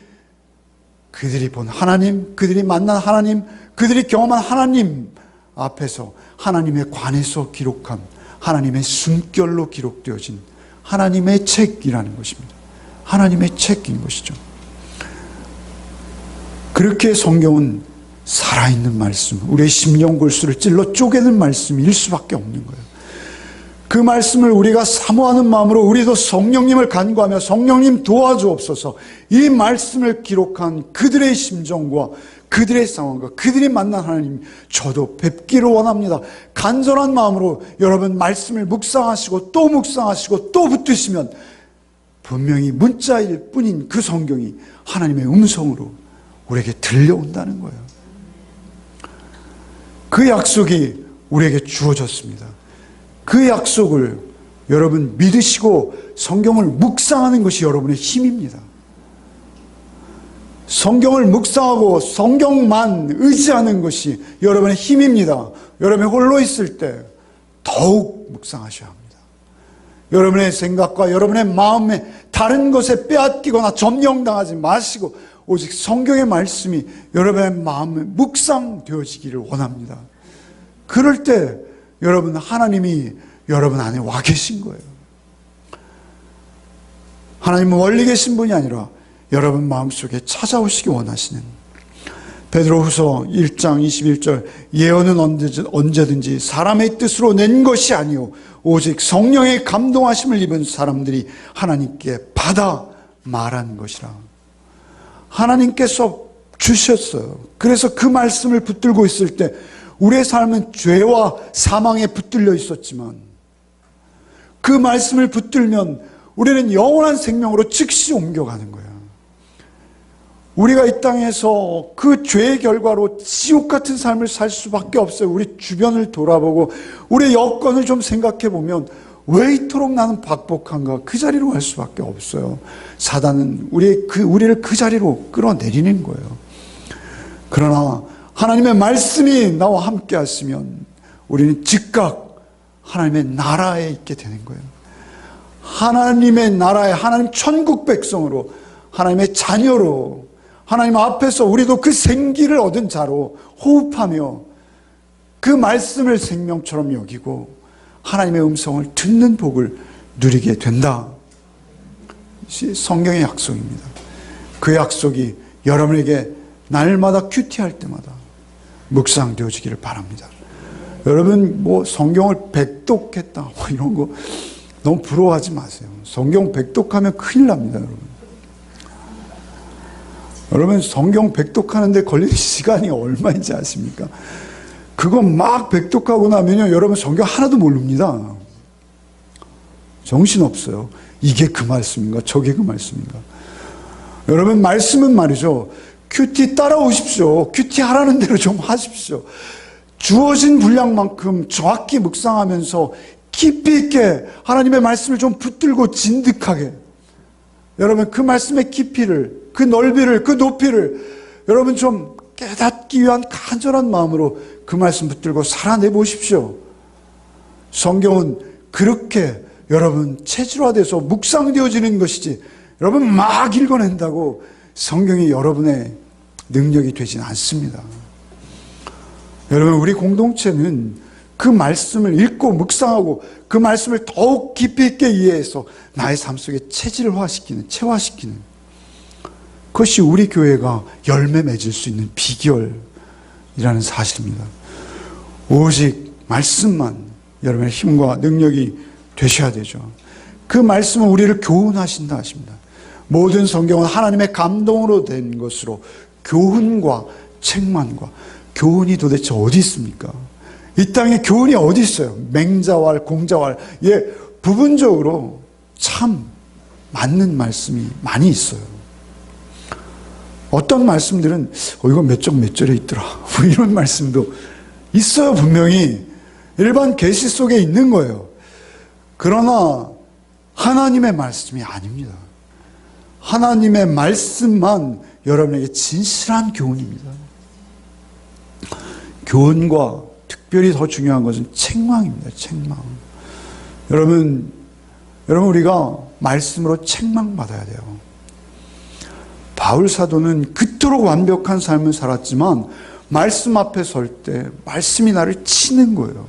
본 하나님, 그들이 만난 하나님, 그들이 경험한 하나님 앞에서 하나님에 관해서 기록한 하나님의 숨결로 기록되어진 하나님의 책이라는 것입니다. 하나님의 책인 것이죠. 그렇게 성경은 살아있는 말씀, 우리의 심령 골수를 찔러 쪼개는 말씀일 수밖에 없는 거예요. 그 말씀을 우리가 사모하는 마음으로 우리도 성령님을 간구하며 성령님 도와주옵소서, 이 말씀을 기록한 그들의 심정과 그들의 상황과 그들이 만난 하나님, 저도 뵙기를 원합니다. 간절한 마음으로 여러분 말씀을 묵상하시고 또 묵상하시고 또 붙드시면 분명히 문자일 뿐인 그 성경이 하나님의 음성으로 우리에게 들려온다는 거예요. 그 약속이 우리에게 주어졌습니다. 그 약속을 여러분 믿으시고 성경을 묵상하는 것이 여러분의 힘입니다. 성경을 묵상하고 성경만 의지하는 것이 여러분의 힘입니다. 여러분이 홀로 있을 때 더욱 묵상하셔야 합니다. 여러분의 생각과 여러분의 마음에 다른 것에 빼앗기거나 점령당하지 마시고 오직 성경의 말씀이 여러분의 마음에 묵상되어지기를 원합니다. 그럴 때 여러분, 하나님이 여러분 안에 와 계신 거예요. 하나님은 멀리 계신 분이 아니라 여러분 마음속에 찾아오시기 원하시는, 베드로후서 1장 21절, 예언은 언제든지 사람의 뜻으로 낸 것이 아니요 오직 성령의 감동하심을 입은 사람들이 하나님께 받아 말한 것이라. 하나님께서 주셨어요. 그래서 그 말씀을 붙들고 있을 때 우리의 삶은 죄와 사망에 붙들려 있었지만 그 말씀을 붙들면 우리는 영원한 생명으로 즉시 옮겨가는 거예요. 우리가 이 땅에서 그 죄의 결과로 지옥 같은 삶을 살 수밖에 없어요. 우리 주변을 돌아보고 우리의 여건을 좀 생각해 보면 왜 이토록 나는 박복한가? 그 자리로 갈 수밖에 없어요. 사단은 우리를 그 자리로 끌어내리는 거예요. 그러나 하나님의 말씀이 나와 함께 하시면 우리는 즉각 하나님의 나라에 있게 되는 거예요. 하나님의 나라에, 하나님 천국 백성으로, 하나님의 자녀로, 하나님 앞에서 우리도 그 생기를 얻은 자로 호흡하며 그 말씀을 생명처럼 여기고 하나님의 음성을 듣는 복을 누리게 된다. 성경의 약속입니다. 그 약속이 여러분에게 날마다 큐티할 때마다 묵상되어지기를 바랍니다. 여러분 뭐 성경을 백독했다 뭐 이런 거 너무 부러워하지 마세요. 성경 백독하면 큰일 납니다, 여러분. 여러분 성경 백독하는데 걸리는 시간이 얼마인지 아십니까? 그거 막 백독하고 나면요, 여러분 성경 하나도 모릅니다. 정신없어요. 이게 그 말씀인가 저게 그 말씀인가. 여러분 말씀은 말이죠, 큐티 따라오십시오. 큐티 하라는 대로 좀 하십시오. 주어진 분량만큼 정확히 묵상하면서 깊이 있게 하나님의 말씀을 좀 붙들고 진득하게, 여러분 그 말씀의 깊이를, 그 넓이를, 그 높이를 여러분 좀 깨닫기 위한 간절한 마음으로 그 말씀 붙들고 살아내 보십시오. 성경은 그렇게 여러분 체질화돼서 묵상되어지는 것이지, 여러분 막 읽어낸다고 성경이 여러분의 능력이 되지는 않습니다. 여러분 우리 공동체는 그 말씀을 읽고 묵상하고 그 말씀을 더욱 깊이 있게 이해해서 나의 삶 속에 체질화시키는, 체화시키는, 그것이 우리 교회가 열매 맺을 수 있는 비결이라는 사실입니다. 오직 말씀만 여러분의 힘과 능력이 되셔야 되죠. 그 말씀은 우리를 교훈하신다 하십니다. 모든 성경은 하나님의 감동으로 된 것으로 교훈과 책망과, 교훈이 도대체 어디 있습니까? 이 땅에 교훈이 어디 있어요? 맹자왈, 공자왈, 예, 부분적으로 참 맞는 말씀이 많이 있어요. 어떤 말씀들은 이거 몇 장 몇 절에 있더라 뭐 이런 말씀도 있어요. 분명히 일반 계시 속에 있는 거예요. 그러나 하나님의 말씀이 아닙니다. 하나님의 말씀만 여러분에게 진실한 교훈입니다. 교훈과 특별히 더 중요한 것은 책망입니다. 책망. 여러분 우리가 말씀으로 책망받아야 돼요. 바울 사도는 그토록 완벽한 삶을 살았지만 말씀 앞에 설 때 말씀이 나를 치는 거예요.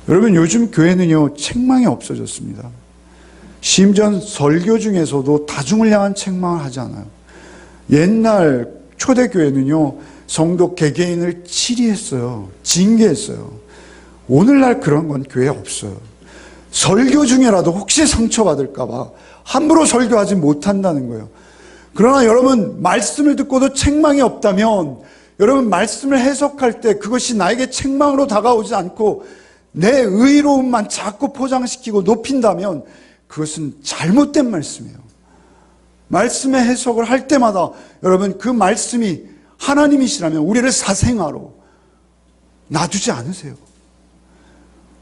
여러분 요즘 교회는요, 책망이 없어졌습니다. 심지어 설교 중에서도 다중을 향한 책망을 하지 않아요. 옛날 초대교회는요, 성도 개개인을 치리했어요. 징계했어요. 오늘날 그런 건 교회에 없어요. 설교 중에라도 혹시 상처받을까 봐 함부로 설교하지 못한다는 거예요. 그러나 여러분 말씀을 듣고도 책망이 없다면, 여러분 말씀을 해석할 때 그것이 나에게 책망으로 다가오지 않고 내 의로움만 자꾸 포장시키고 높인다면 그것은 잘못된 말씀이에요. 말씀의 해석을 할 때마다 여러분 그 말씀이 하나님이시라면 우리를 사생아로 놔두지 않으세요.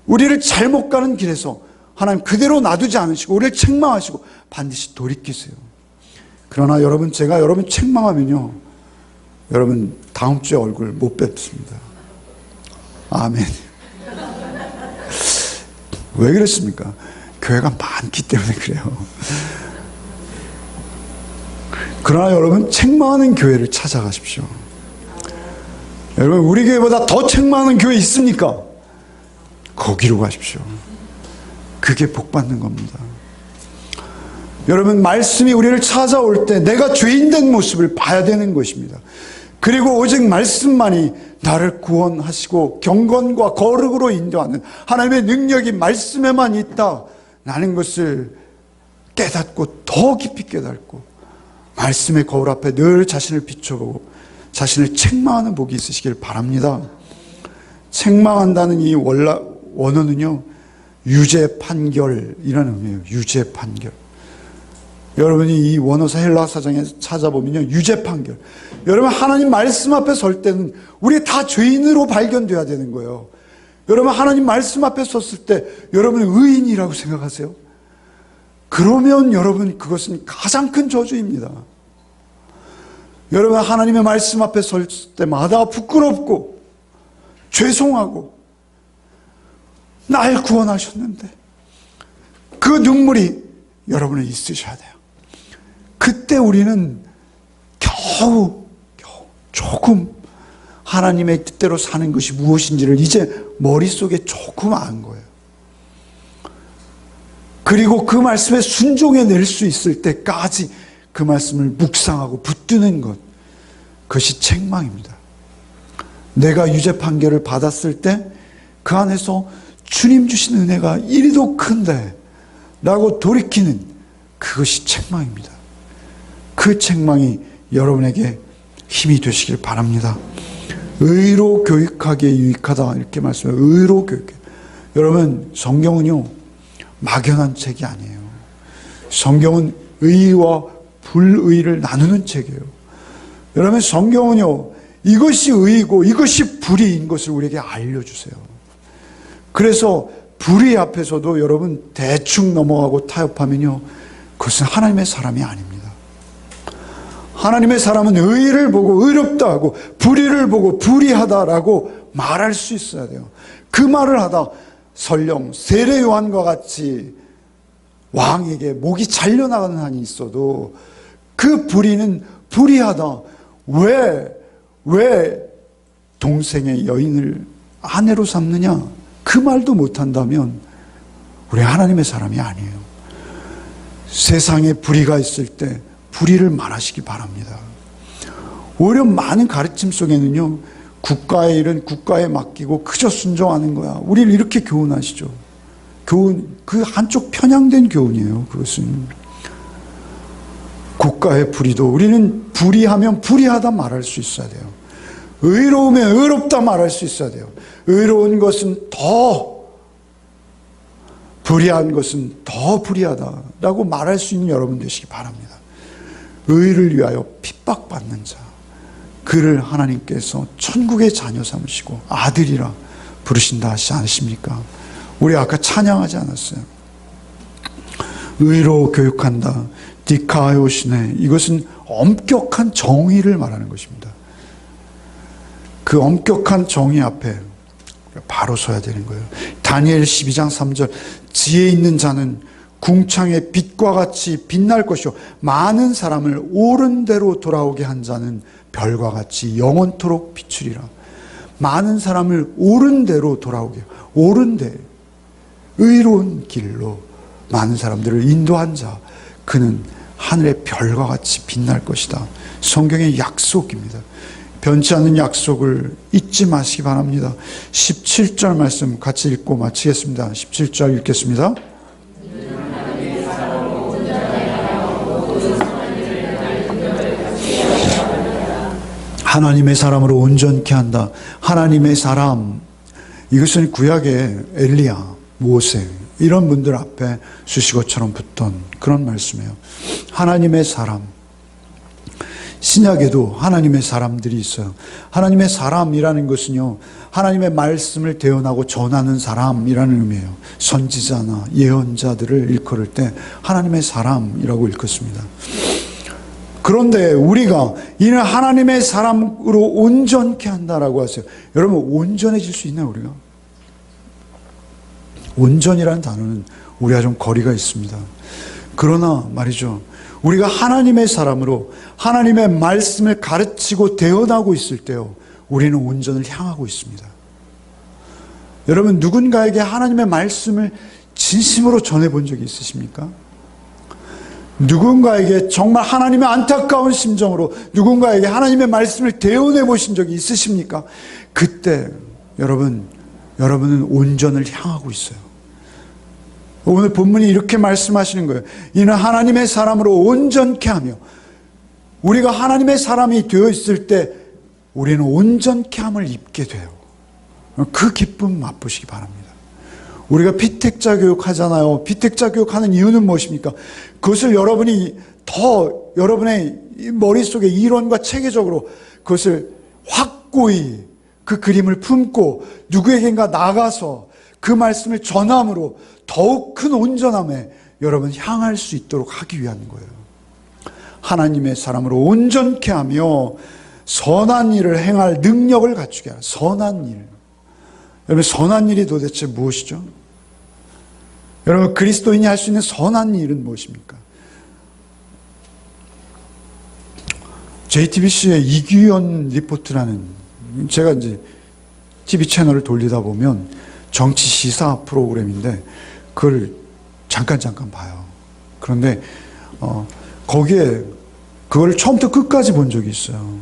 우리를 잘못 가는 길에서 하나님 그대로 놔두지 않으시고 우리를 책망하시고 반드시 돌이키세요. 그러나 여러분, 제가 여러분 책망하면요, 여러분 다음 주에 얼굴 못 뵙습니다. 아멘. 왜 그랬습니까? 교회가 많기 때문에 그래요. 그러나 여러분 책망하는 교회를 찾아가십시오. 여러분 우리 교회보다 더 책망하는 교회 있습니까? 거기로 가십시오. 그게 복받는 겁니다. 여러분 말씀이 우리를 찾아올 때 내가 죄인된 모습을 봐야 되는 것입니다. 그리고 오직 말씀만이 나를 구원하시고 경건과 거룩으로 인도하는 하나님의 능력이 말씀에만 있다라는 것을 깨닫고 더 깊이 깨닫고 말씀의 거울 앞에 늘 자신을 비춰보고 자신을 책망하는 복이 있으시길 바랍니다. 책망한다는 이 원어는요, 유죄 판결이라는 의미예요. 유죄 판결. 여러분이 이 원어사 헬라어 사전에 찾아보면요, 유죄 판결. 여러분 하나님 말씀 앞에 설 때는 우리 다 죄인으로 발견돼야 되는 거예요. 여러분 하나님 말씀 앞에 섰을 때 여러분은 의인이라고 생각하세요? 그러면 여러분 그것은 가장 큰 저주입니다. 여러분 하나님의 말씀 앞에 설 때마다 부끄럽고 죄송하고 날 구원하셨는데 그 눈물이 여러분은 있으셔야 돼요. 그때 우리는 겨우 조금 하나님의 뜻대로 사는 것이 무엇인지를 이제 머릿속에 조금 안 거예요. 그리고 그 말씀에 순종해낼 수 있을 때까지 그 말씀을 묵상하고 붙드는 것, 그것이 책망입니다. 내가 유죄 판결을 받았을 때 그 안에서 주님 주신 은혜가 이리도 큰데 라고 돌이키는 그것이 책망입니다. 그 책망이 여러분에게 힘이 되시길 바랍니다. 의로 교육하기에 유익하다 이렇게 말씀해요. 의로 교육해. 여러분, 성경은요 막연한 책이 아니에요. 성경은 의와 불의를 나누는 책이에요. 여러분, 성경은요 이것이 의이고 이것이 불의인 것을 우리에게 알려주세요. 그래서 불의 앞에서도 여러분 대충 넘어가고 타협하면요 그것은 하나님의 사람이 아닙니다. 하나님의 사람은 의를 보고 의롭다 하고 불의를 보고 불의하다라고 말할 수 있어야 돼요. 그 말을 하다 설령 세례 요한과 같이 왕에게 목이 잘려나가는 한이 있어도 그 불의는 불의하다. 왜 동생의 여인을 아내로 삼느냐? 그 말도 못한다면 우리 하나님의 사람이 아니에요. 세상에 불의가 있을 때 불의를 말하시기 바랍니다. 오히려 많은 가르침 속에는요 국가의 일은 국가에 맡기고 그저 순종하는 거야. 우리를 이렇게 교훈하시죠. 교훈, 그 한쪽 편향된 교훈이에요. 그것은 국가의 불의도 우리는 불의하면 불의하다 말할 수 있어야 돼요. 의로우면 의롭다 말할 수 있어야 돼요. 의로운 것은 더, 불의한 것은 더 불의하다라고 말할 수 있는 여러분 되시기 바랍니다. 의를 위하여 핍박받는 자, 그를 하나님께서 천국의 자녀 삼으시고 아들이라 부르신다 하시지 않으십니까? 우리 아까 찬양하지 않았어요? 의로 교육한다. 디카요시네. 이것은 엄격한 정의를 말하는 것입니다. 그 엄격한 정의 앞에 바로 서야 되는 거예요. 다니엘 12장 3절 지혜 있는 자는 궁창의 빛과 같이 빛날 것이요 많은 사람을 옳은 대로 돌아오게 한 자는 별과 같이 영원토록 비추리라. 많은 사람을 옳은 대로 돌아오게, 옳은 대, 의로운 길로 많은 사람들을 인도한 자, 그는 하늘의 별과 같이 빛날 것이다. 성경의 약속입니다. 변치 않는 약속을 잊지 마시기 바랍니다. 17절 말씀 같이 읽고 마치겠습니다. 17절 읽겠습니다. 하나님의 사람으로 온전케 한다. 하나님의 사람, 이것은 구약의 엘리야, 모세 이런 분들 앞에 수식어처럼 붙던 그런 말씀이에요. 하나님의 사람. 신약에도 하나님의 사람들이 있어요. 하나님의 사람이라는 것은요 하나님의 말씀을 대언하고 전하는 사람이라는 의미예요. 선지자나 예언자들을 일컬을 때 하나님의 사람이라고 일컫습니다. 그런데 우리가 이는 하나님의 사람으로 온전케 한다라고 하세요. 여러분, 온전해질 수 있나요? 우리가? 온전이라는 단어는 우리가 좀 거리가 있습니다. 그러나 말이죠, 우리가 하나님의 사람으로 하나님의 말씀을 가르치고 대언하고 있을 때요 우리는 온전을 향하고 있습니다. 여러분, 누군가에게 하나님의 말씀을 진심으로 전해본 적이 있으십니까? 누군가에게 정말 하나님의 안타까운 심정으로 누군가에게 하나님의 말씀을 대언해 보신 적이 있으십니까? 그때 여러분은 온전을 향하고 있어요. 오늘 본문이 이렇게 말씀하시는 거예요. 이는 하나님의 사람으로 온전케 하며, 우리가 하나님의 사람이 되어 있을 때 우리는 온전케 함을 입게 돼요. 그 기쁨 맛보시기 바랍니다. 우리가 피택자 교육 하잖아요. 피택자 교육 하는 이유는 무엇입니까? 그것을 여러분이 더 여러분의 머릿속에 이론과 체계적으로 그것을 확고히 그 그림을 품고 누구에겐가 나가서 그 말씀을 전함으로 더욱 큰 온전함에 여러분 향할 수 있도록 하기 위한 거예요. 하나님의 사람으로 온전케 하며 선한 일을 행할 능력을 갖추게 하라. 선한 일. 여러분, 선한 일이 도대체 무엇이죠? 여러분, 그리스도인이 할 수 있는 선한 일은 무엇입니까? JTBC의 이규현 리포트라는, 제가 이제 TV 채널을 돌리다 보면 정치 시사 프로그램인데 그걸 잠깐 봐요. 그런데 거기에 그걸 처음부터 끝까지 본 적이 있어요.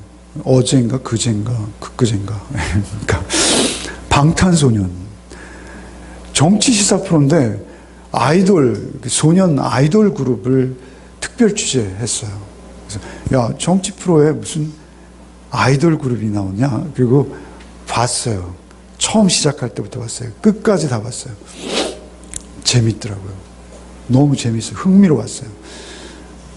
어젠가 그젠가 그제인가 그러니까 방탄소년 정치 시사 프로인데 아이돌 소년 아이돌 그룹을 특별 취재했어요. 그래서 야 정치 프로에 무슨 아이돌 그룹이 나오냐? 그리고 봤어요. 처음 시작할 때부터 봤어요. 끝까지 다 봤어요. 재밌더라고요. 너무 재밌어요. 흥미로웠어요.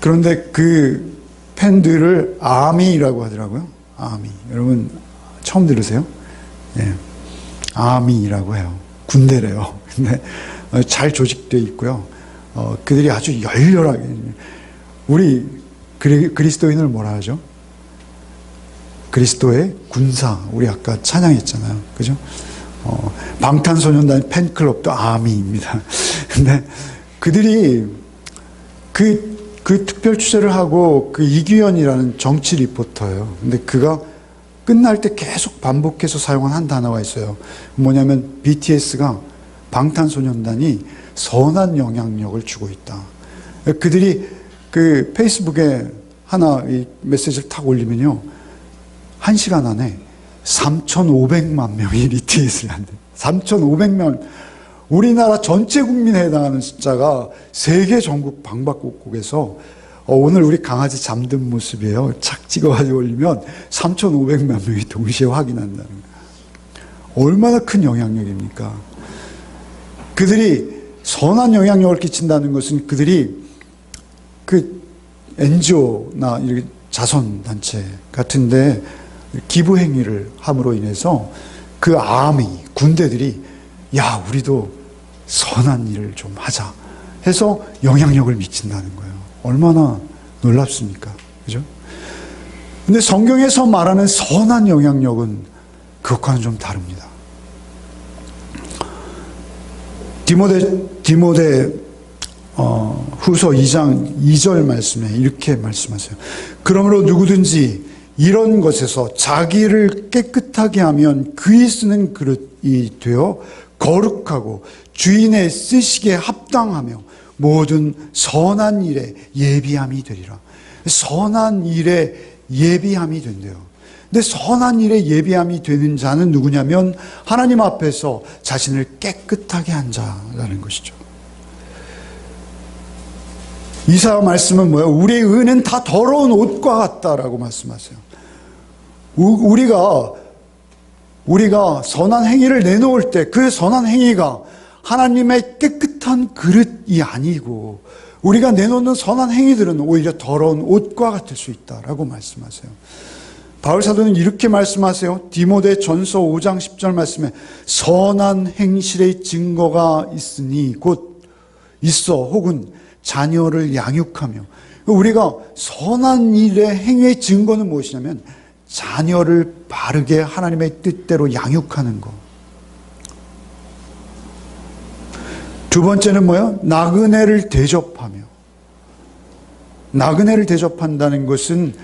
그런데 그 팬들을 아미라고 하더라고요. 아미. 여러분 처음 들으세요? 예. 아미라고 해요. 군대래요. 근데 잘 조직되어 있고요. 그들이 아주 열렬하게 우리 그리스도인을 뭐라 하죠? 그리스도의 군사. 우리 아까 찬양했잖아요. 그죠? 방탄소년단 팬클럽도 아미입니다. 근데 그들이 그 특별 취재를 하고 그 이규현이라는 정치 리포터예요. 근데 그가 끝날 때 계속 반복해서 사용한 한 단어가 있어요. 뭐냐면 BTS가 방탄소년단이 선한 영향력을 주고 있다. 그들이 그 페이스북에 하나 이 메시지를 탁 올리면요. 1시간 안에 3,500만 명이 리트윗을 한대요. 3,500명. 우리나라 전체 국민에 해당하는 숫자가 세계 전국 방방곡곡에서 오늘 우리 강아지 잠든 모습이에요. 착 찍어가지고 올리면 3,500만 명이 동시에 확인한다는 거예요. 얼마나 큰 영향력입니까? 그들이 선한 영향력을 끼친다는 것은 그들이 그 NGO나 이렇게 자선단체 같은데 기부 행위를 함으로 인해서 그 아미, 군대들이 야, 우리도 선한 일을 좀 하자 해서 영향력을 미친다는 거예요. 얼마나 놀랍습니까? 그죠? 근데 성경에서 말하는 선한 영향력은 그것과는 좀 다릅니다. 디모데 후서 2장 2절 말씀에 이렇게 말씀하세요. 그러므로 누구든지 이런 것에서 자기를 깨끗하게 하면 그이 쓰는 그릇이 되어 거룩하고 주인의 쓰시기에 합당하며 모든 선한 일에 예비함이 되리라. 선한 일에 예비함이 된대요. 근데 선한 일에 예비함이 되는 자는 누구냐면 하나님 앞에서 자신을 깨끗하게 한 자라는 것이죠. 이사야 말씀은 뭐예요? 우리의 의는 다 더러운 옷과 같다라고 말씀하세요. 우리가 선한 행위를 내놓을 때 그 선한 행위가 하나님의 깨끗한 그릇이 아니고 우리가 내놓는 선한 행위들은 오히려 더러운 옷과 같을 수 있다라고 말씀하세요. 바울 사도는 이렇게 말씀하세요. 디모데 전서 5장 10절 말씀에 선한 행실의 증거가 있으니 곧 있어 혹은 자녀를 양육하며 우리가 선한 일의 행위의 증거는 무엇이냐면 자녀를 바르게 하나님의 뜻대로 양육하는 것. 두 번째는 뭐예요? 나그네를 대접하며. 나그네를 대접한다는 것은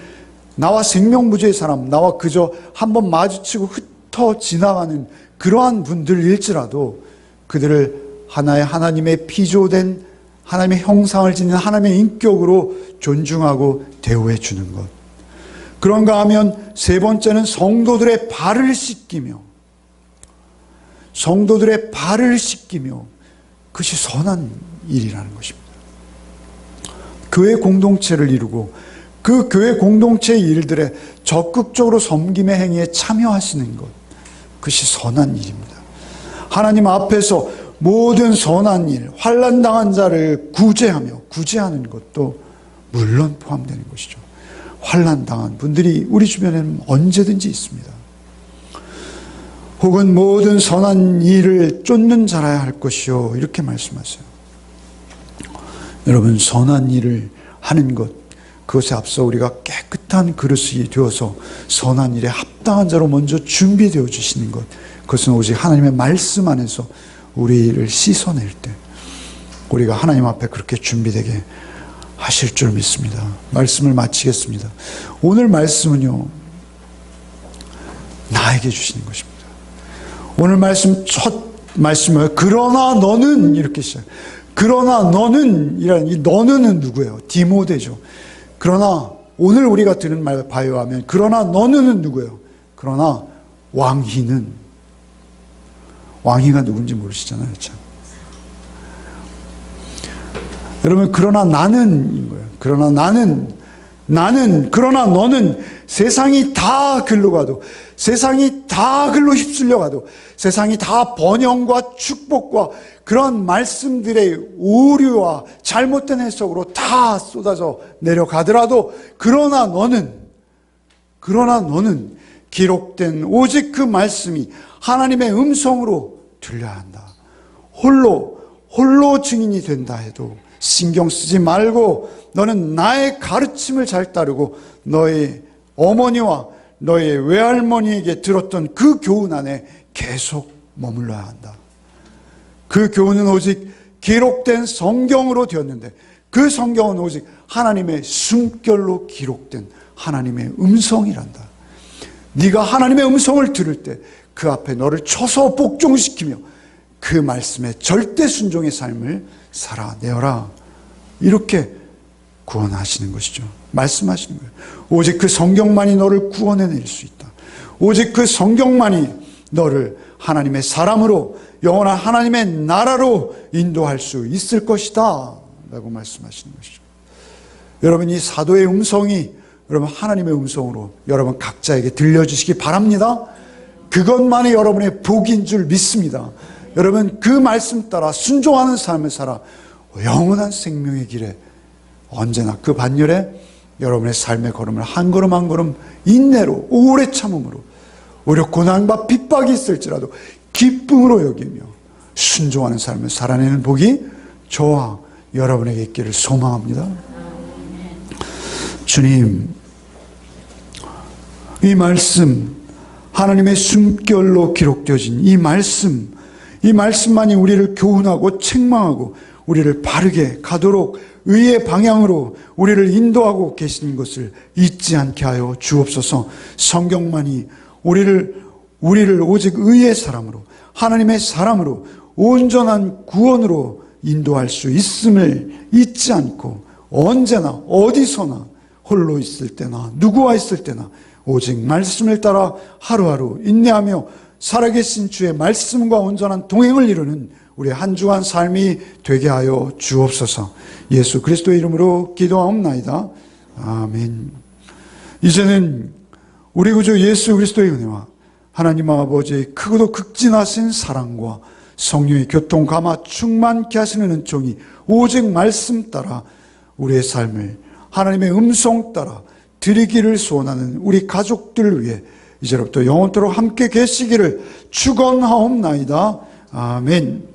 나와 생명부재의 사람, 나와 그저 한번 마주치고 흩어 지나가는 그러한 분들일지라도 그들을 하나의 하나님의 피조된 하나님의 형상을 지닌 하나님의 인격으로 존중하고 대우해 주는 것. 그런가 하면 세 번째는 성도들의 발을 씻기며 그것이 선한 일이라는 것입니다. 교회 공동체를 이루고 그 교회 공동체의 일들에 적극적으로 섬김의 행위에 참여하시는 것, 그것이 선한 일입니다. 하나님 앞에서 모든 선한 일, 환난당한 자를 구제하는 것도 물론 포함되는 것이죠. 환난당한 분들이 우리 주변에는 언제든지 있습니다. 혹은 모든 선한 일을 쫓는 자라야 할 것이요, 이렇게 말씀하세요. 여러분, 선한 일을 하는 것, 그것에 앞서 우리가 깨끗한 그릇이 되어서 선한 일에 합당한 자로 먼저 준비되어 주시는 것, 그것은 오직 하나님의 말씀 안에서 우리를 씻어낼 때 우리가 하나님 앞에 그렇게 준비되게 하실 줄 믿습니다. 말씀을 마치겠습니다. 오늘 말씀은요, 나에게 주시는 것입니다. 오늘 말씀 첫 말씀은 그러나 너는 이렇게 시작해요. 그러나 너는 이란 이 너는은 누구예요? 디모데죠. 그러나 오늘 우리가 들은 말 바요하면 그러나 너는 누구예요? 그러나 왕희는, 왕희가 누군지 모르시잖아요. 참. 여러분, 그러나 나는인 거예요. 그러나 그러나 너는 세상이 다 글로 가도, 세상이 다 글로 휩쓸려 가도, 세상이 다 번영과 축복과 그런 말씀들의 오류와 잘못된 해석으로 다 쏟아져 내려가더라도, 그러나 너는 기록된 오직 그 말씀이 하나님의 음성으로 들려야 한다. 홀로 증인이 된다 해도 신경 쓰지 말고 너는 나의 가르침을 잘 따르고 너의 어머니와 너의 외할머니에게 들었던 그 교훈 안에 계속 머물러야 한다. 그 교훈은 오직 기록된 성경으로 되었는데 그 성경은 오직 하나님의 숨결로 기록된 하나님의 음성이란다. 네가 하나님의 음성을 들을 때 그 앞에 너를 쳐서 복종시키며 그 말씀에 절대 순종의 삶을 살아내어라. 이렇게 구원하시는 것이죠. 말씀하시는 거예요. 오직 그 성경만이 너를 구원해낼 수 있다. 오직 그 성경만이 너를 하나님의 사람으로, 영원한 하나님의 나라로 인도할 수 있을 것이다 라고 말씀하시는 것이죠. 여러분, 이 사도의 음성이 여러분 하나님의 음성으로 여러분 각자에게 들려주시기 바랍니다. 그것만이 여러분의 복인 줄 믿습니다. 여러분, 그 말씀 따라 순종하는 삶을 살아 영원한 생명의 길에 언제나 그 반열에 여러분의 삶의 걸음을 한 걸음 한 걸음 인내로, 오래 참음으로, 오히려 고난과 핍박이 있을지라도 기쁨으로 여기며 순종하는 삶을 살아내는 복이 저와 여러분에게 있기를 소망합니다. 주님, 이 말씀, 하나님의 숨결로 기록되어진 이 말씀만이 우리를 교훈하고 책망하고 우리를 바르게 가도록 의의 방향으로 우리를 인도하고 계시는 것을 잊지 않게 하여 주옵소서. 성경만이 우리를 오직 의의 사람으로, 하나님의 사람으로, 온전한 구원으로 인도할 수 있음을 잊지 않고 언제나 어디서나 홀로 있을 때나 누구와 있을 때나 오직 말씀을 따라 하루하루 인내하며 살아계신 주의 말씀과 온전한 동행을 이루는 우리 한 주간 삶이 되게 하여 주옵소서. 예수 그리스도의 이름으로 기도하옵나이다. 아멘. 이제는 우리 구주 예수 그리스도의 은혜와 하나님 아버지의 크고도 극진하신 사랑과 성령의 교통 감화 충만케 하시는 은총이 오직 말씀 따라 우리의 삶을 하나님의 음성 따라 드리기를 소원하는 우리 가족들 위해 이제부터 영원토록 함께 계시기를 축원하옵나이다. 아멘.